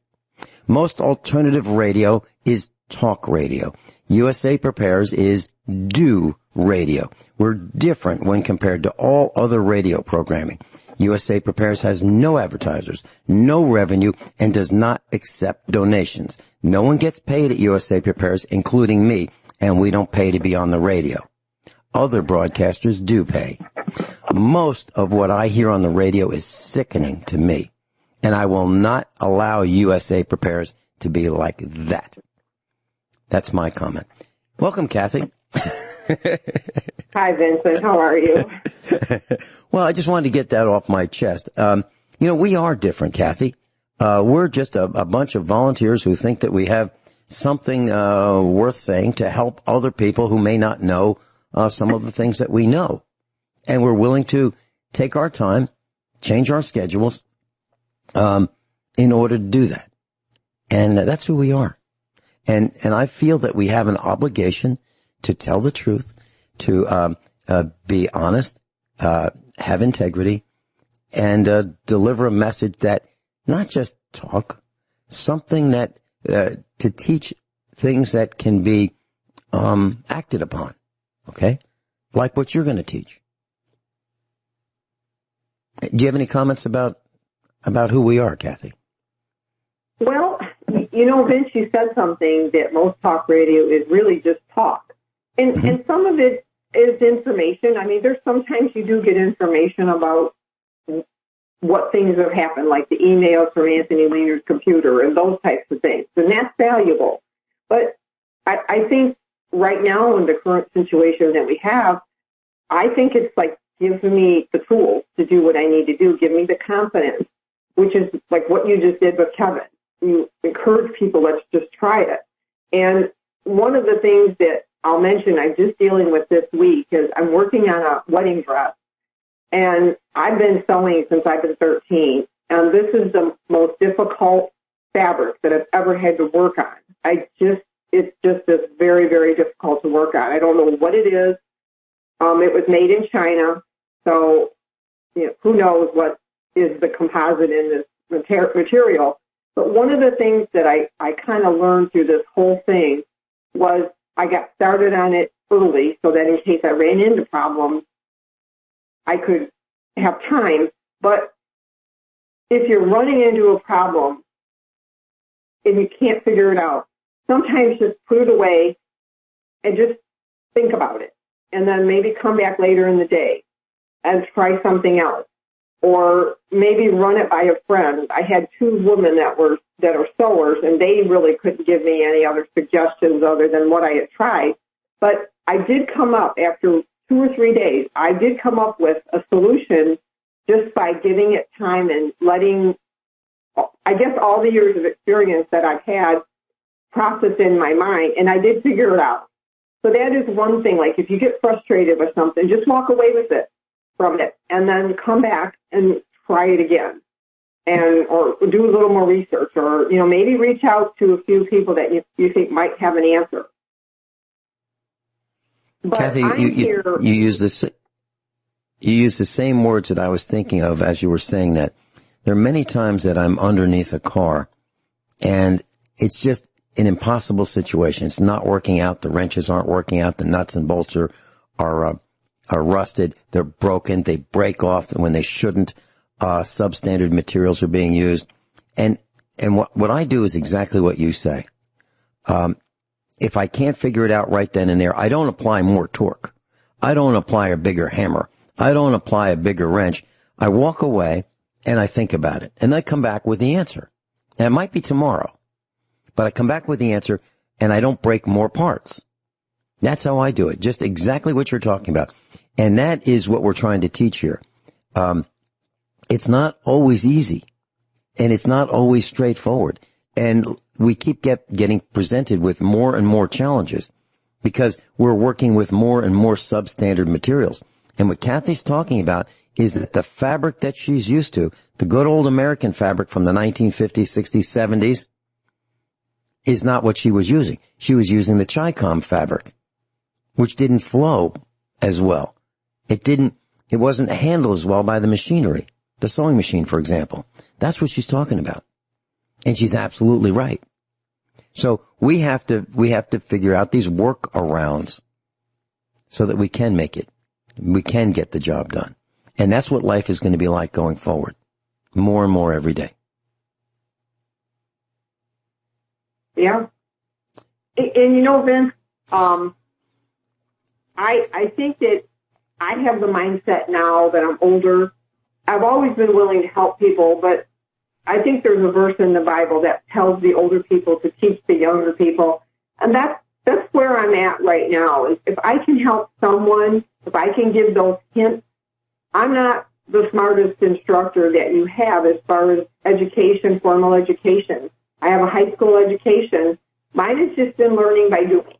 Most alternative radio is talk radio. USA Prepares is do radio. We're different when compared to all other radio programming. USA Prepares has no advertisers, no revenue, and does not accept donations. No one gets paid at USA Prepares, including me, and we don't pay to be on the radio. Other broadcasters do pay. Most of what I hear on the radio is sickening to me, and I will not allow USA Prepares to be like that. That's my comment. Welcome, Cathy. Hi, Vincent. How are you? Well, I just wanted to get that off my chest. We are different, Cathy. We're just a bunch of volunteers who think that we have something worth saying to help other people who may not know some of the things that we know. And we're willing to take our time, change our schedules in order to do that. And that's who we are. And I feel that we have an obligation to tell the truth, to be honest, have integrity, and deliver a message that not just talk, something that to teach things that can be acted upon, okay? Like what you're going to teach. Do you have any comments about who we are, Cathy? Well, Vince, you said something that most talk radio is really just talk. And some of it is information. I mean, there's sometimes you do get information about what things have happened, like the emails from Anthony Weiner's computer and those types of things. And that's valuable. But I think right now in the current situation that we have, I think it's like give me the tools to do what I need to do. Give me the confidence, which is like what you just did with Kevin. You encourage people, let's just try it. And one of the things that I'll mention I'm just dealing with this week is I'm working on a wedding dress. And I've been sewing since I've been 13. And this is the most difficult fabric that I've ever had to work on. It's just very, very difficult to work on. I don't know what it is. It was made in China. So, who knows what is the composite in this material. But one of the things that I kind of learned through this whole thing was I got started on it early so that in case I ran into problems, I could have time. But if you're running into a problem and you can't figure it out, sometimes just put it away and just think about it. And then maybe come back later in the day and try something else. Or maybe run it by a friend. I had two women that are sewers, and they really couldn't give me any other suggestions other than what I had tried. But I did come up, after 2 or 3 days, I did come up with a solution just by giving it time and letting, I guess, all the years of experience that I've had process in my mind, and I did figure it out. So that is one thing. Like, if you get frustrated with something, just walk away with it. From it, and then come back and try it again, or do a little more research, or maybe reach out to a few people that you think might have an answer. But Cathy, you use the same words that I was thinking of as you were saying that. There are many times that I'm underneath a car, and it's just an impossible situation. It's not working out. The wrenches aren't working out. The nuts and bolts are rusted, they're broken, they break off when they shouldn't, substandard materials are being used. And what I do is exactly what you say. If I can't figure it out right then and there, I don't apply more torque. I don't apply a bigger hammer. I don't apply a bigger wrench. I walk away and I think about it, and I come back with the answer. And it might be tomorrow, but I come back with the answer and I don't break more parts. That's how I do it. Just exactly what you're talking about. And that is what we're trying to teach here. It's not always easy, and it's not always straightforward. And we keep getting presented with more and more challenges because we're working with more and more substandard materials. And what Cathy's talking about is that the fabric that she's used to, the good old American fabric from the 1950s, 60s, 70s, is not what she was using. She was using the Chi-Com fabric, which didn't flow as well. It wasn't handled as well by the machinery, the sewing machine, for example. That's what she's talking about. And she's absolutely right. So we have to figure out these workarounds so that we can make it. We can get the job done. And that's what life is going to be like going forward. More and more every day. Yeah. And Vince, I think that I have the mindset now that I'm older. I've always been willing to help people, but I think there's a verse in the Bible that tells the older people to teach the younger people. And that's where I'm at right now. If I can help someone, if I can give those hints, I'm not the smartest instructor that you have as far as education, formal education. I have a high school education. Mine is just in learning by doing.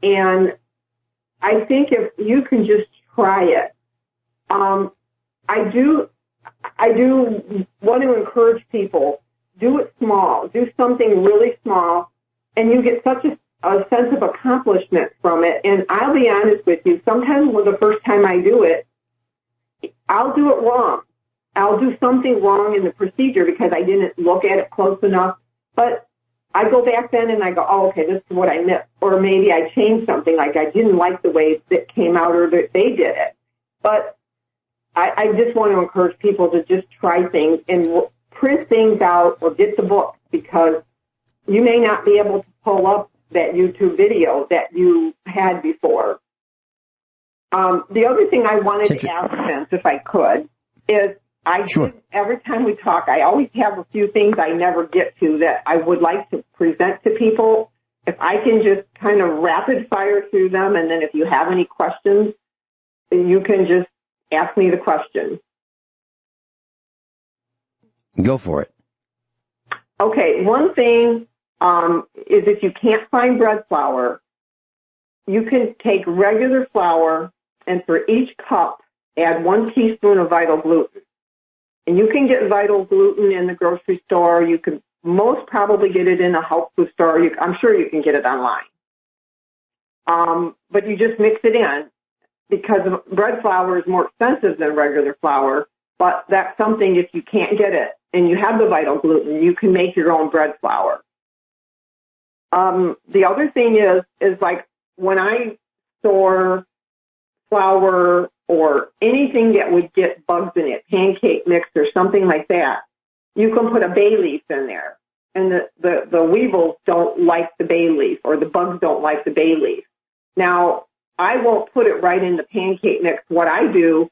And I think if you can just try it, I do want to encourage people, do it small, do something really small, and you get such a sense of accomplishment from it. And I'll be honest with you, sometimes the first time I do it, I'll do it wrong. I'll do something wrong in the procedure because I didn't look at it close enough. But I go back then and I go, oh, okay, this is what I missed. Or maybe I changed something, like I didn't like the way it came out or that they did it. But I just want to encourage people to just try things and print things out or get the book, because you may not be able to pull up that YouTube video that you had before. The other thing I wanted to ask Vince, if I could, is every time we talk, I always have a few things I never get to that I would like to present to people. If I can just kind of rapid fire through them, and then if you have any questions, you can just ask me the question. Go for it. Okay, one thing is if you can't find bread flour, you can take regular flour and for each cup add 1 teaspoon of vital gluten. And you can get vital gluten in the grocery store. You can most probably get it in a health food store. I'm sure you can get it online. But you just mix it in, because bread flour is more expensive than regular flour. But that's something, if you can't get it and you have the vital gluten, you can make your own bread flour. The other thing is like when I store flour or anything that would get bugs in it, pancake mix or something like that, you can put a bay leaf in there. And the weevils don't like the bay leaf, or the bugs don't like the bay leaf. Now, I won't put it right in the pancake mix. What I do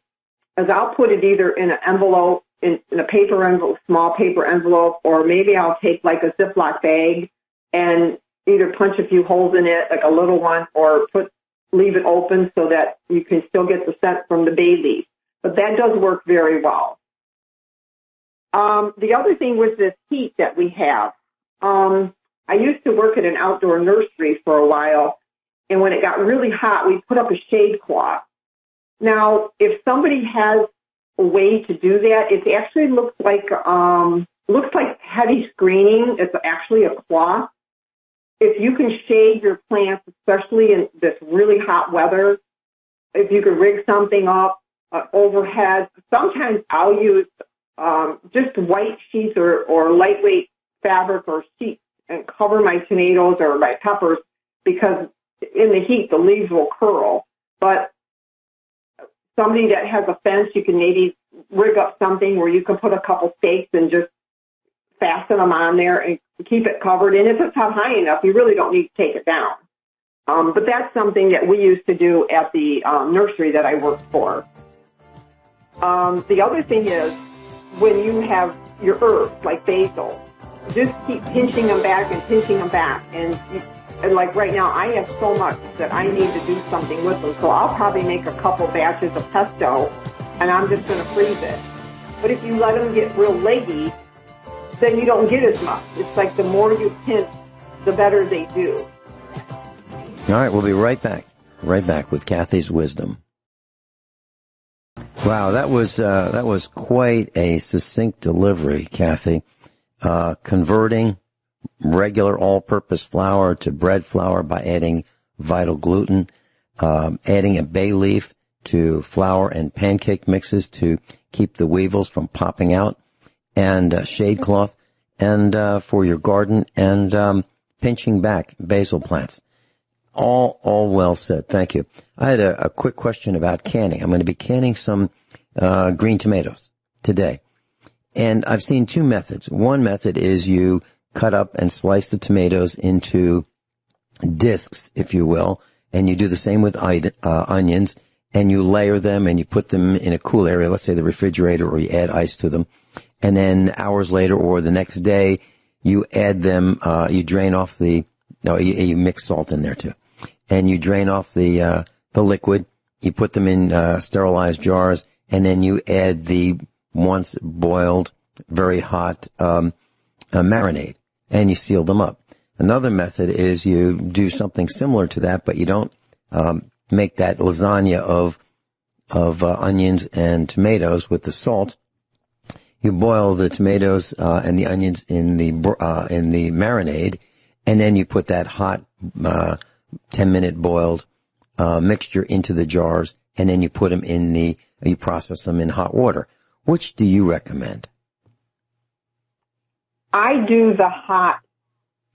is I'll put it either in an envelope, in a paper envelope, small paper envelope, or maybe I'll take like a Ziploc bag and either punch a few holes in it, like a little one, or leave it open so that you can still get the scent from the bay leaf. But that does work very well. The other thing with this heat that we have, I used to work at an outdoor nursery for a while, and when it got really hot, we put up a shade cloth. Now, if somebody has a way to do that, it actually looks like heavy screening. It's actually a cloth. If you can shade your plants, especially in this really hot weather, if you could rig something up overhead, sometimes I'll use just white sheets or lightweight fabric or sheets and cover my tomatoes or my peppers, because in the heat the leaves will curl. But somebody that has a fence, you can maybe rig up something where you can put a couple stakes and just fasten them on there and keep it covered. And if it's not high enough, you really don't need to take it down. But that's something that we used to do at the nursery that I worked for. The other thing is, when you have your herbs like basil, just keep pinching them back and pinching them back. And like right now, I have so much that I need to do something with them. So I'll probably make a couple batches of pesto, and I'm just going to freeze it. But if you let them get real leggy, then you don't get as much. It's like the more you pinch, the better they do. All right, we'll be right back. Right back with Cathy's wisdom. Wow, that was quite a succinct delivery, Cathy. Converting regular all-purpose flour to bread flour by adding vital gluten, adding a bay leaf to flour and pancake mixes to keep the weevils from popping out, and shade cloth, and for your garden, and pinching back basil plants. All well said. Thank you. I had a quick question about canning. I'm going to be canning some green tomatoes today. And I've seen two methods. One method is you cut up and slice the tomatoes into discs, if you will, and you do the same with onions, and you layer them and you put them in a cool area, let's say the refrigerator, or you add ice to them. And then hours later or the next day, you add them, you drain off you mix salt in there too. And you drain off the liquid, you put them in sterilized jars, and then you add the once boiled, very hot marinade, and you seal them up. Another method is you do something similar to that, but you don't make that lasagna of onions and tomatoes with the salt. You boil the tomatoes and the onions in the marinade, and then you put that hot 10-minute boiled mixture into the jars, and then you put them you process them in hot water. Which do you recommend? I do the hot.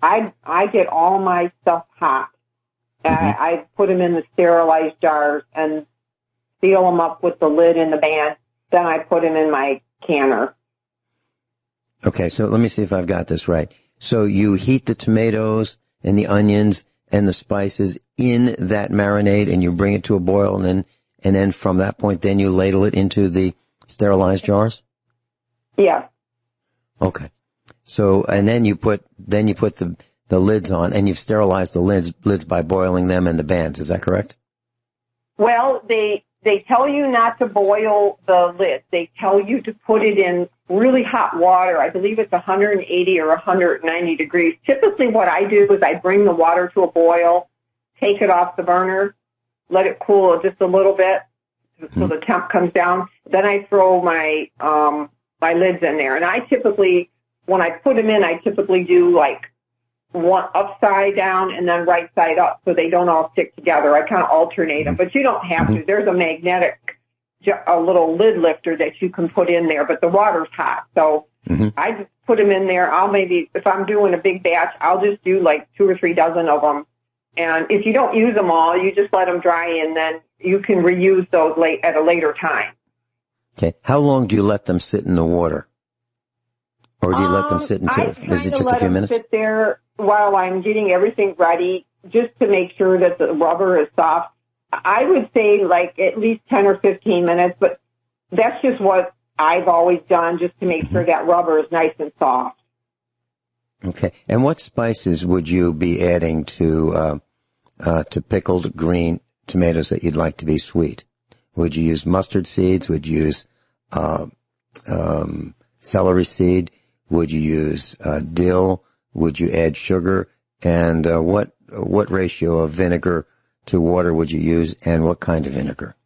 I get all my stuff hot. Mm-hmm. I put them in the sterilized jars and seal them up with the lid and the band. Then I put them in my canner. Okay, so let me see if I've got this right. So you heat the tomatoes and the onions and the spices in that marinade, and you bring it to a boil, and then from that point, then you ladle it into the sterilized jars? Yeah. Okay. So, and then you put the lids on, and you've sterilized the lids by boiling them and the bands. Is that correct? Well, they tell you not to boil the lid. They tell you to put it in really hot water. I believe it's 180 or 190 degrees. Typically what I do is I bring the water to a boil, take it off the burner, let it cool just a little bit so the temp comes down. Then I throw my lids in there. And I typically, when I put them in, I typically do like one upside down and then right side up so they don't all stick together. I kind of alternate them, but you don't have to. There's a little lid lifter that you can put in there, but the water's hot. So I just put them in there. If I'm doing a big batch, I'll just do like 2 or 3 dozen of them. And if you don't use them all, you just let them dry, and then you can reuse those at a later time. Okay. How long do you let them sit in the water? Or do you let them sit until, is it just a few minutes? I sit there while I'm getting everything ready, just to make sure that the rubber is soft. I would say like at least 10 or 15 minutes, but that's just what I've always done, just to make sure that rubber is nice and soft. Okay. And what spices would you be adding to pickled green tomatoes that you'd like to be sweet? Would you use mustard seeds? Would you use celery seed? Would you use dill? Would you add sugar? And what ratio of vinegar to water would you use, and what kind of vinegar?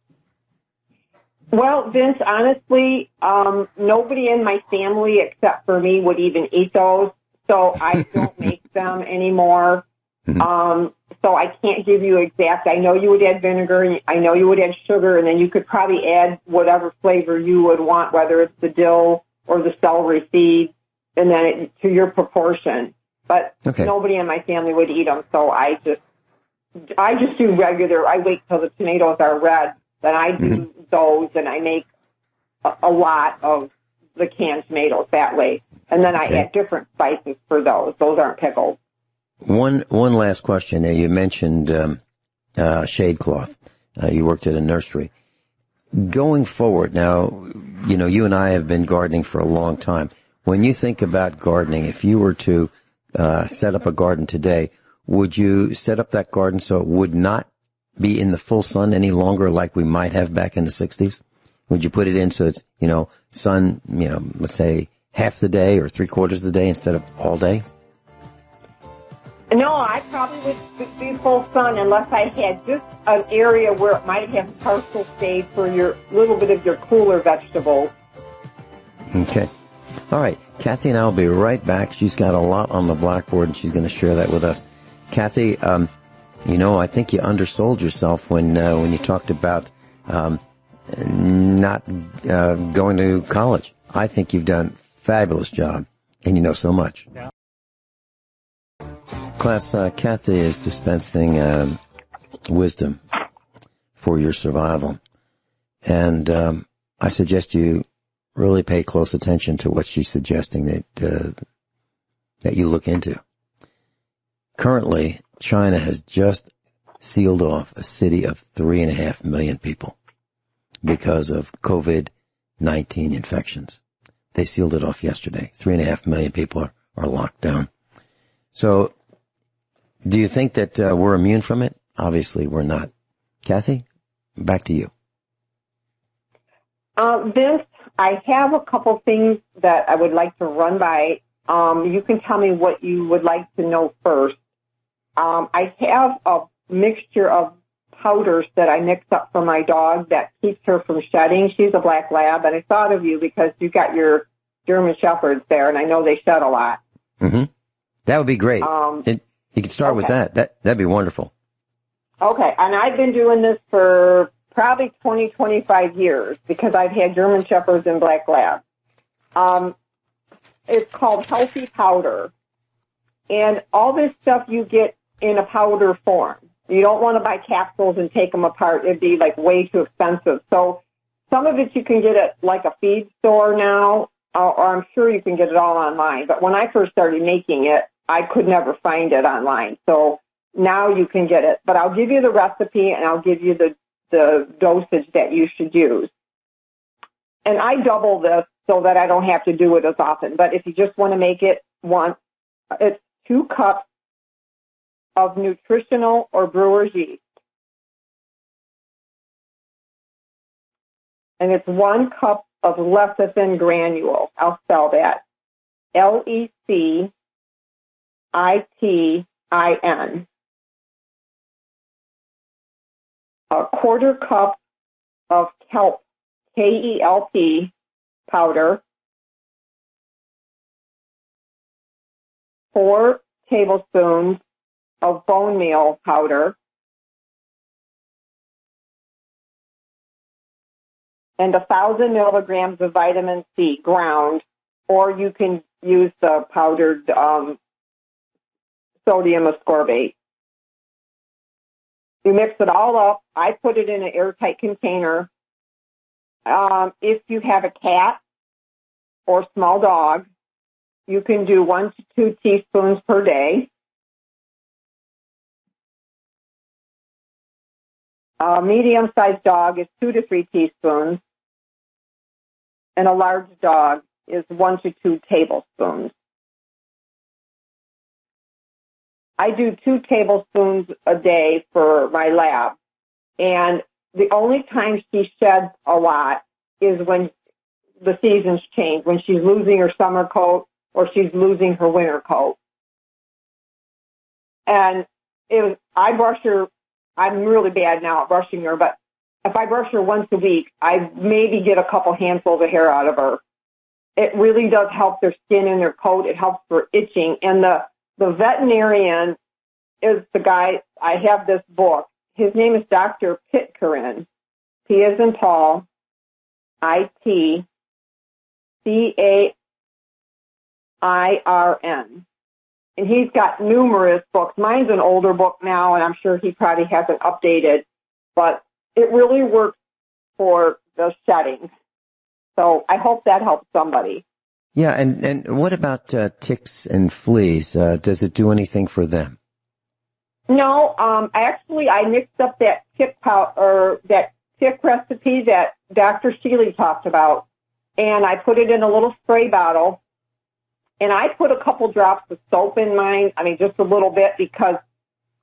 Well, Vince, honestly, nobody in my family except for me would even eat those, so I don't make them anymore. So I can't give you exact. I know you would add vinegar, I know you would add sugar, and then you could probably add whatever flavor you would want, whether it's the dill or the celery seed, and then to your proportion. But nobody in my family would eat them, so I just do regular. I wait till the tomatoes are red, then I do those, and I make a lot of the canned tomatoes that way. And then I add different spices for those. Those aren't pickled. One last question. You mentioned shade cloth. You worked at a nursery. Going forward, now, you and I have been gardening for a long time. When you think about gardening, if you were to set up a garden today, would you set up that garden so it would not be in the full sun any longer like we might have back in the 60s? Would you put it in so it's, sun, let's say half the day or 3/4 of the day instead of all day? No, I probably would be full sun unless I had just an area where it might have partial shade for your little bit of your cooler vegetables. Okay. All right. Cathy and I will be right back. She's got a lot on the blackboard, and she's going to share that with us. Cathy, I think you undersold yourself when you talked about not going to college. I think you've done a fabulous job, and you know so much. Yeah. Class, Cathy is dispensing wisdom for your survival. And I suggest you really pay close attention to what she's suggesting that you look into. Currently, China has just sealed off a city of 3.5 million people because of COVID-19 infections. They sealed it off yesterday. 3.5 million people are locked down. So, do you think that we're immune from it? Obviously, we're not. Cathy, back to you. Vince, I have a couple things that I would like to run by. You can tell me what you would like to know first. I have a mixture of powders that I mix up for my dog that keeps her from shedding. She's a black lab, and I thought of you because you got your German Shepherds there, and I know they shed a lot. Mm-hmm. That would be great. You could start with that. That'd be wonderful. Okay, and I've been doing this for probably 20, 25 years because I've had German Shepherds and black labs. It's called Healthy Powder. And all this stuff you get in a powder form. You don't want to buy capsules and take them apart. It'd be like way too expensive. So some of it you can get at like a feed store now, or I'm sure you can get it all online. But when I first started making it, I could never find it online. So now you can get it. But I'll give you the recipe and I'll give you the dosage that you should use. And I double this so that I don't have to do it as often. But if you just want to make it once, it's 2 cups of nutritional or brewer's yeast. And it's 1 cup of lecithin granules. I'll spell that. Lecithin. 1/4 cup of kelp, KELP powder. 4 tablespoons of bone meal powder. And 1,000 milligrams of vitamin C ground or you can use the powdered sodium ascorbate. You mix it all up. I put it in an airtight container. If you have a cat or small dog, you can do 1 to 2 teaspoons per day. A medium-sized dog is 2 to 3 teaspoons, and a large dog is 1 to 2 tablespoons. I do 2 tablespoons a day for my lab, and the only time she sheds a lot is when the seasons change, when she's losing her summer coat or she's losing her winter coat. And I brush her. I'm really bad now at brushing her, but if I brush her once a week, I maybe get a couple handfuls of hair out of her. It really does help their skin and their coat. It helps for itching. And the veterinarian is the guy. I have this book. His name is Dr. Pitcairn. P as in Paul, ITCAIRN. And he's got numerous books. Mine's an older book now, and I'm sure he probably hasn't updated, but it really works for the shedding. So I hope that helps somebody. Yeah, and what about ticks and fleas? Does it do anything for them? No, I mixed up that tick that tick recipe that Dr. Shealy talked about, and I put it in a little spray bottle, and I put a couple drops of soap in mine. I mean, just a little bit, because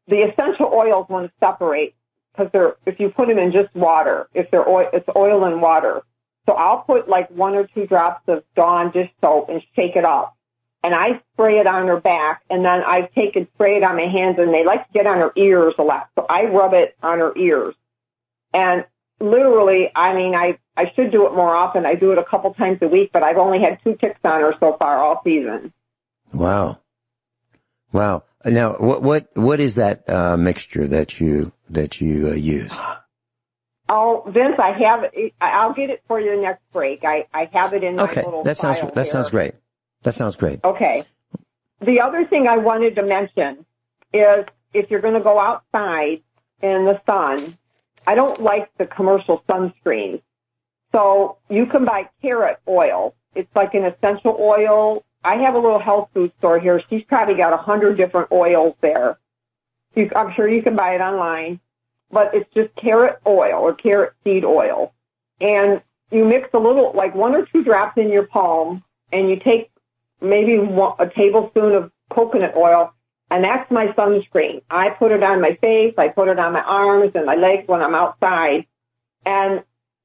the essential oils want to separate, because if you put them in just water, it's oil and water. So I'll put like 1 or 2 drops of Dawn dish soap and shake it up. And I spray it on her back, and then I spray it on my hands, and they like to get on her ears a lot. So I rub it on her ears. And literally, I mean, I should do it more often. I do it a couple times a week, but I've only had 2 ticks on her so far all season. Wow. Now, what is that mixture that you use? Oh, Vince, I have it. I'll get it for you next break. I have it in my little file that sounds great. That sounds great. Okay. The other thing I wanted to mention is if you're going to go outside in the sun, I don't like the commercial sunscreens. So you can buy carrot oil. It's like an essential oil. I have a little health food store here. She's probably got 100 different oils there. I'm sure you can buy it online. But it's just carrot oil or carrot seed oil. And you mix a little, like 1 or 2 drops in your palm, and you take maybe a tablespoon of coconut oil, and that's my sunscreen. I put it on my face, I put it on my arms and my legs when I'm outside. And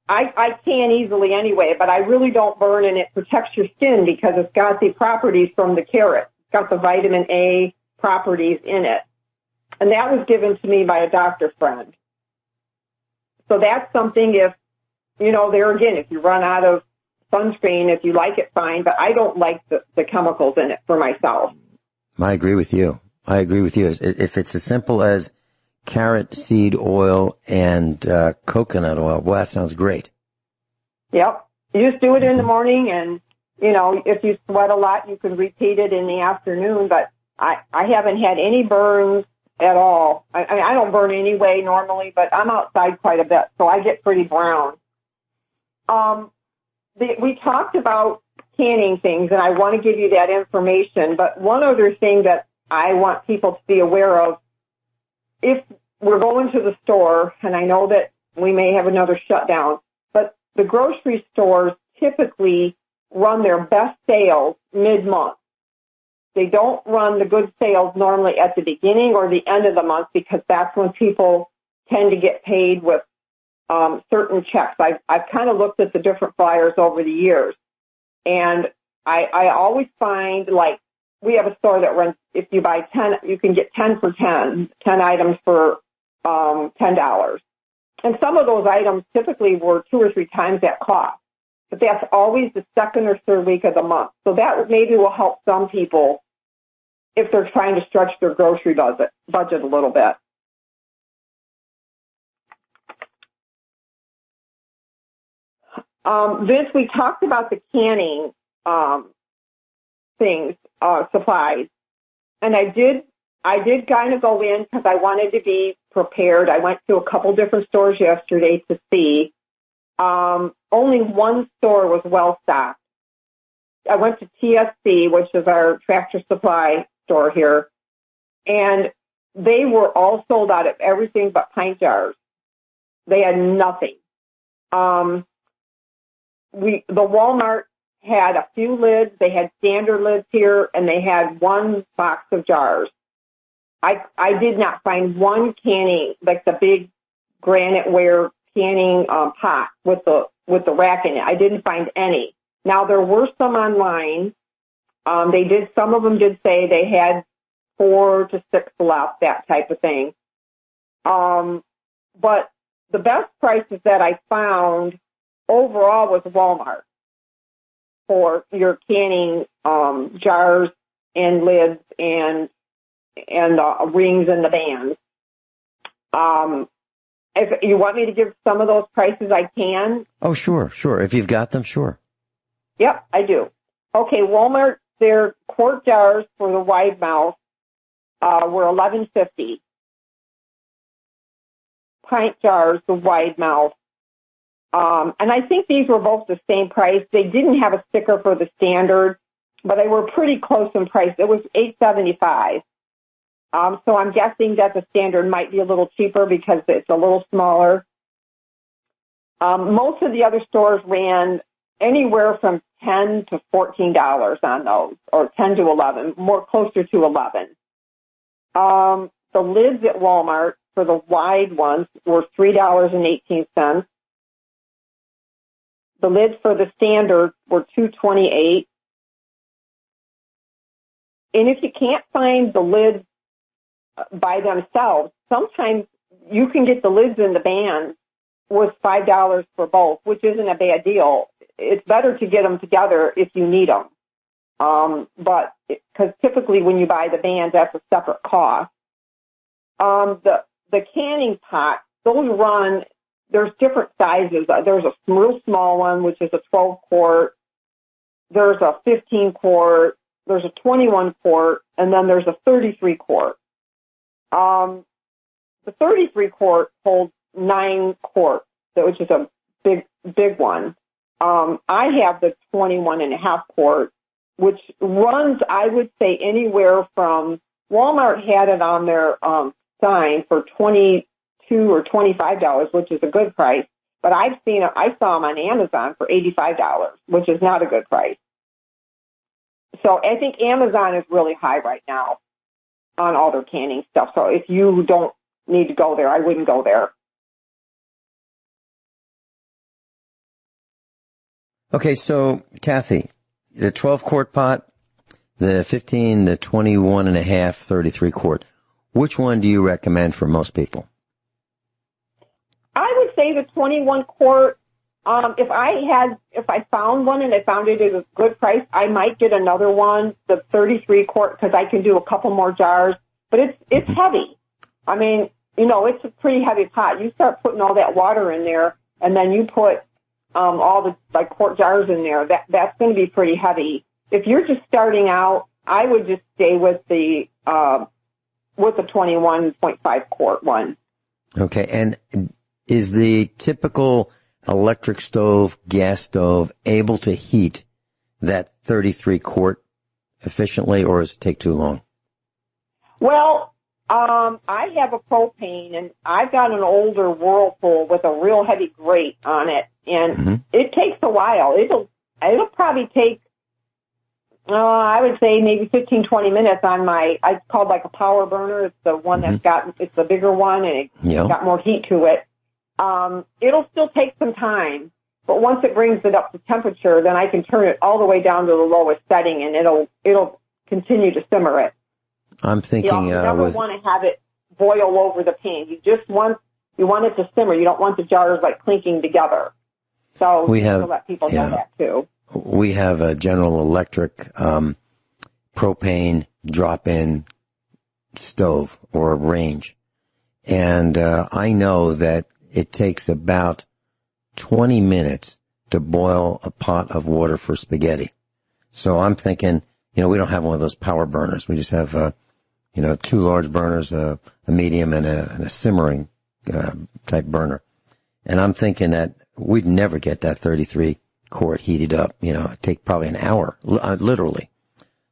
I tan easily anyway, but I really don't burn, and it protects your skin because it's got the properties from the carrot. It's got the vitamin A properties in it. And that was given to me by a doctor friend. So that's something if you run out of sunscreen, if you like it, fine, but I don't like the chemicals in it for myself. I agree with you. If it's as simple as carrot seed oil and coconut oil, well, that sounds great. Yep. You just do it in the morning, and, if you sweat a lot, you can repeat it in the afternoon, but I haven't had any burns at all. I don't burn anyway normally, but I'm outside quite a bit, so I get pretty brown. We talked about canning things, and I want to give you that information, but one other thing that I want people to be aware of, if we're going to the store, and I know that we may have another shutdown, but the grocery stores typically run their best sales mid-month. They don't run the good sales normally at the beginning or the end of the month, because that's when people tend to get paid with certain checks. I've kind of looked at the different flyers over the years, and I always find, like, we have a store that runs, if you buy 10, you can get 10 for 10 items for $10. And some of those items typically were 2 or 3 times that cost. But that's always the second or third week of the month. So that maybe will help some people if they're trying to stretch their grocery budget a little bit. Vince, we talked about the canning things, supplies. And I did kind of go in because I wanted to be prepared. I went to a couple different stores yesterday to see. Only one store was well stocked. I went to TSC, which is our Tractor Supply store here, and they were all sold out of everything but pint jars. They had nothing. The Walmart had a few lids. They had standard lids here, and they had one box of jars. I did not find one canning, like the big granite ware canning pot with the rack in it. I didn't find any. Now there were some online. Some of them did say they had 4 to 6 left, that type of thing. But the best prices that I found overall was Walmart for your canning jars and lids and rings and the bands. If you want me to give some of those prices, I can. Oh, sure. If you've got them, sure. Yep, I do. Okay, Walmart, their quart jars for the wide mouth were $11.50. Pint jars, the wide mouth. And I think these were both the same price. They didn't have a sticker for the standard, but they were pretty close in price. It was $8.75. So I'm guessing that the standard might be a little cheaper because it's a little smaller. Most of the other stores ran anywhere from $10 to $14 on those, or 10 to 11, more closer to 11. The lids at Walmart for the wide ones were $3.18. The lids for the standard were $2.28. And if you can't find the lids by themselves, sometimes you can get the lids in the band with $5 for both, which isn't a bad deal. It's better to get them together if you need them. But because typically when you buy the bands, that's a separate cost. The canning pot, those run, there's different sizes. There's a real small one, which is a 12 quart. There's a 15 quart. There's a 21 quart. And then there's a 33 quart. The 33 quart holds 9 quarts, which is a big one. I have the 21.5 quart, which runs, I would say, anywhere from, Walmart had it on their sign for $22 or $25, which is a good price. But I saw them on Amazon for $85, which is not a good price. So I think Amazon is really high right now on all their canning stuff. So if you don't need to go there, I wouldn't go there. Okay, so Cathy, the 12 quart pot, the 15, the 21.5, 33 quart, which one do you recommend for most people? I would say the 21 quart. If I found one and I found it at a good price, I might get another one, the 33 quart, because I can do a couple more jars. But it's heavy. I mean, it's a pretty heavy pot. You start putting all that water in there, and then you put all the quart jars in there. That's going to be pretty heavy. If you're just starting out, I would just stay with the 21.5 quart one. Okay, and is the typical electric stove, gas stove, able to heat that 33 quart efficiently, or does it take too long? Well, I have a propane, and I've got an older Whirlpool with a real heavy grate on it, and it takes a while. It'll probably take, I would say maybe 15, 20 minutes on it's called like a power burner. It's the one it's the bigger one, and it's got more heat to it. It'll still take some time, but once it brings it up to temperature, then I can turn it all the way down to the lowest setting, and it'll continue to simmer it. I'm thinking, you never want to have it boil over the pan. You want it to simmer. You don't want the jars like clinking together. So we have to let people know that too. We have a General Electric propane drop-in stove or range, and I know that it takes about 20 minutes to boil a pot of water for spaghetti. So I'm thinking we don't have one of those power burners. We just have, two large burners, a medium and a simmering, type burner. And I'm thinking that we'd never get that 33 quart heated up, it'd take probably an hour, literally.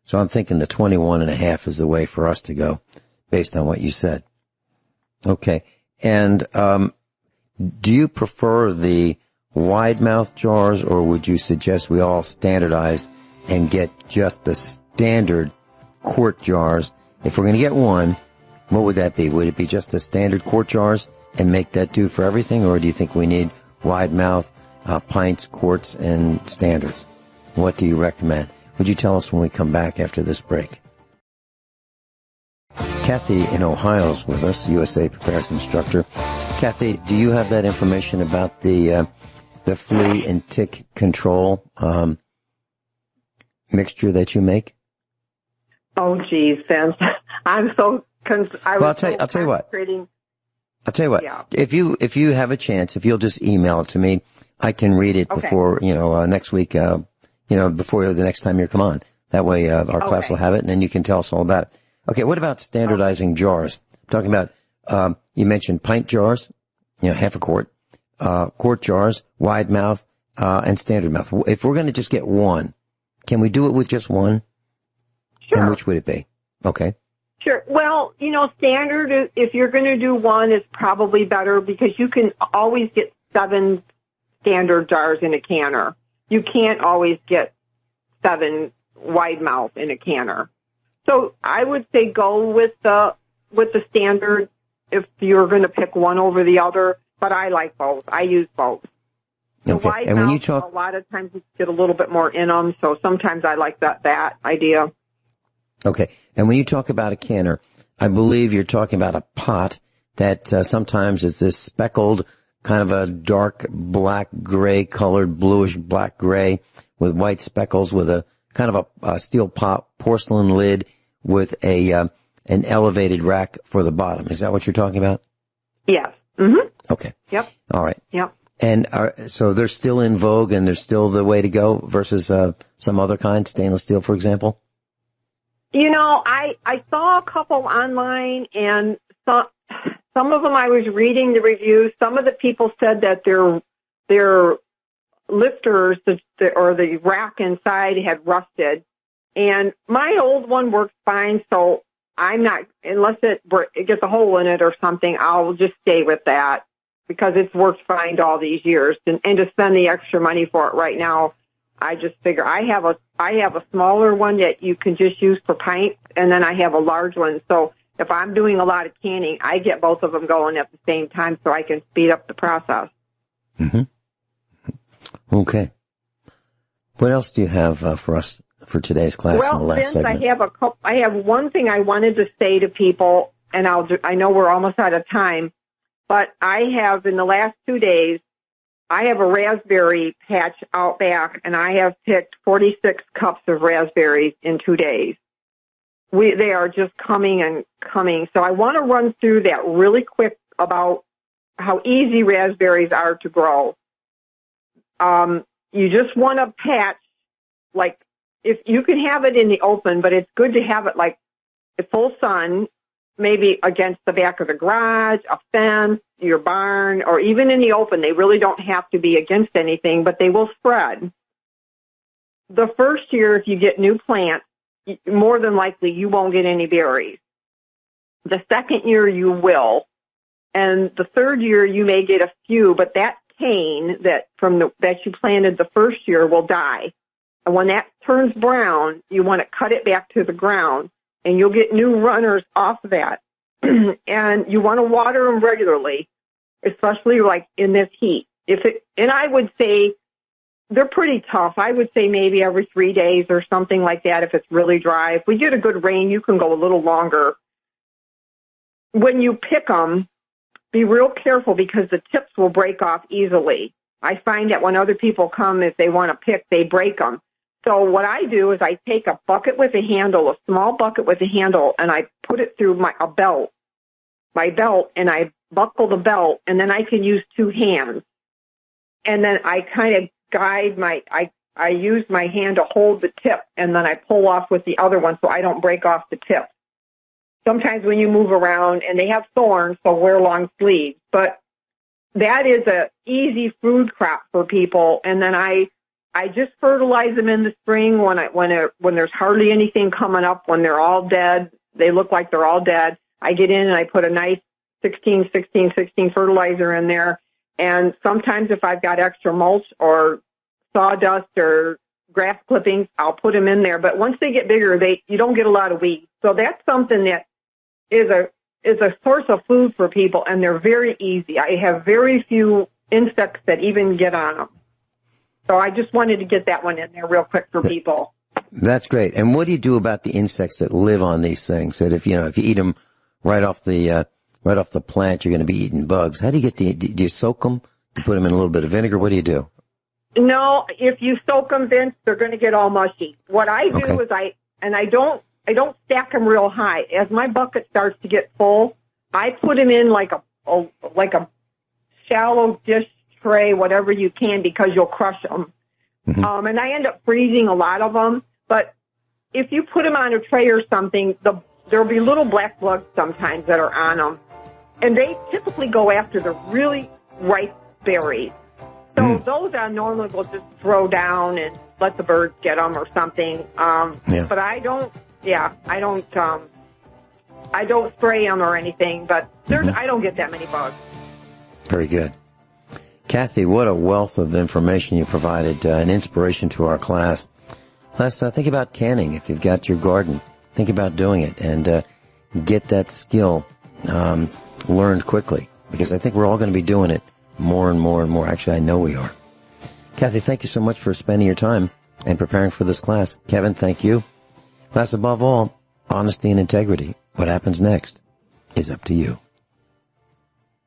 So I'm thinking the 21.5 is the way for us to go based on what you said. Okay. And, do you prefer the wide mouth jars, or would you suggest we all standardize and get just the standard quart jars? If we're going to get one, what would that be? Would it be just the standard quart jars and make that do for everything, or do you think we need wide mouth, pints, quarts, and standards? What do you recommend? Would you tell us when we come back after this break? Cathy in Ohio is with us, USA Prepares instructor. Cathy, do you have that information about the flea and tick control mixture that you make? Oh, geez, Vince. I'm so I'll tell you what. Yeah. If you have a chance, if you'll just email it to me, I can read it before, next week, before the next time you come on. That way, our class will have it, and then you can tell us all about it. Okay, what about standardizing jars? I'm talking about, you mentioned pint jars, half a quart, quart jars, wide mouth, and standard mouth. If we're going to just get one, can we do it with just one? Sure. And which would it be? Okay. Sure. Well, standard, if you're going to do one, is probably better because you can always get 7 standard jars in a canner. You can't always get 7 wide mouth in a canner. So I would say go with the standard if you're going to pick one over the other, but I like both. I use both. The wide and mouth, when you talk, a lot of times you get a little bit more in them, so sometimes I like that idea. Okay. And when you talk about a canner, I believe you're talking about a pot that sometimes is this speckled, kind of a dark black gray colored, bluish black gray with white speckles with a kind of a steel pot porcelain lid with an elevated rack for the bottom. Is that what you're talking about? Yes. Mm-hmm. Okay. Yep. All right. Yep. And so they're still in vogue and they're still the way to go versus some other kind, stainless steel, for example? I saw a couple online, and some of them I was reading the reviews. Some of the people said that their lifters or the rack inside had rusted. And my old one works fine, so I'm not, unless it gets a hole in it or something, I'll just stay with that because it's worked fine all these years. And to spend the extra money for it right now, I just figure I have a smaller one that you can just use for pints, and then I have a large one. So if I'm doing a lot of canning, I get both of them going at the same time so I can speed up the process. Mm-hmm. Okay. What else do you have for us for today's class in the last segment? I have one thing I wanted to say to people, and I know we're almost out of time, but I have in the last 2 days, I have a raspberry patch out back, and I have picked 46 cups of raspberries in 2 days. They are just coming and coming. So I want to run through that really quick about how easy raspberries are to grow. You just want to patch, like, if you can have it in the open, but it's good to have it like the full sun, maybe against the back of the garage, a fence, your barn, or even in the open. They really don't have to be against anything, but they will spread. The first year, if you get new plants, more than likely you won't get any berries. The second year you will. And the third year you may get a few, but that cane that you planted the first year will die. And when that turns brown, you want to cut it back to the ground, and you'll get new runners off of that. And you want to water them regularly, especially like in this heat. And I would say they're pretty tough. I would say maybe every 3 days or something like that if it's really dry. If we get a good rain, you can go a little longer. When you pick them, be real careful because the tips will break off easily. I find that when other people come, if they want to pick, they break them. So what I do is I take a bucket with a handle, a small bucket with a handle, and I put it through my belt, and I buckle the belt, and then I can use 2 hands. And then I kind of guide I I use my hand to hold the tip, and then I pull off with the other one so I don't break off the tip. Sometimes when you move around, and they have thorns, so wear long sleeves. But that is a easy food crop for people. And then I just fertilize them in the spring when there's hardly anything coming up, when they're all dead. They look like they're all dead. I get in and I put a nice 16-16-16 fertilizer in there. And sometimes if I've got extra mulch or sawdust or grass clippings, I'll put them in there. But once they get bigger, you don't get a lot of weeds. So that's something that is a source of food for people, and they're very easy. I have very few insects that even get on them. So I just wanted to get that one in there real quick for people. That's great. And what do you do about the insects that live on these things? That if you eat them right off the plant, you're going to be eating bugs. How do you do you soak them? Do you put them in a little bit of vinegar? What do you do? No, if you soak them, Vince, they're going to get all mushy. What I do is I don't stack them real high. As my bucket starts to get full, I put them in like a shallow dish tray, whatever you can, because you'll crush them. Mm-hmm. And I end up freezing a lot of them. But if you put them on a tray or something, there'll be little black bugs sometimes that are on them. And they typically go after the really ripe berries. So those I normally will just throw down and let the birds get them or something. But I don't spray them or anything, but I don't get that many bugs. Very good. Cathy, what a wealth of information you provided, an inspiration to our class. Let's think about canning. If you've got your garden, think about doing it and get that skill learned quickly, because I think we're all going to be doing it more and more and more. Actually, I know we are. Cathy, thank you so much for spending your time and preparing for this class. Kevin, thank you. Class, above all, honesty and integrity. What happens next is up to you.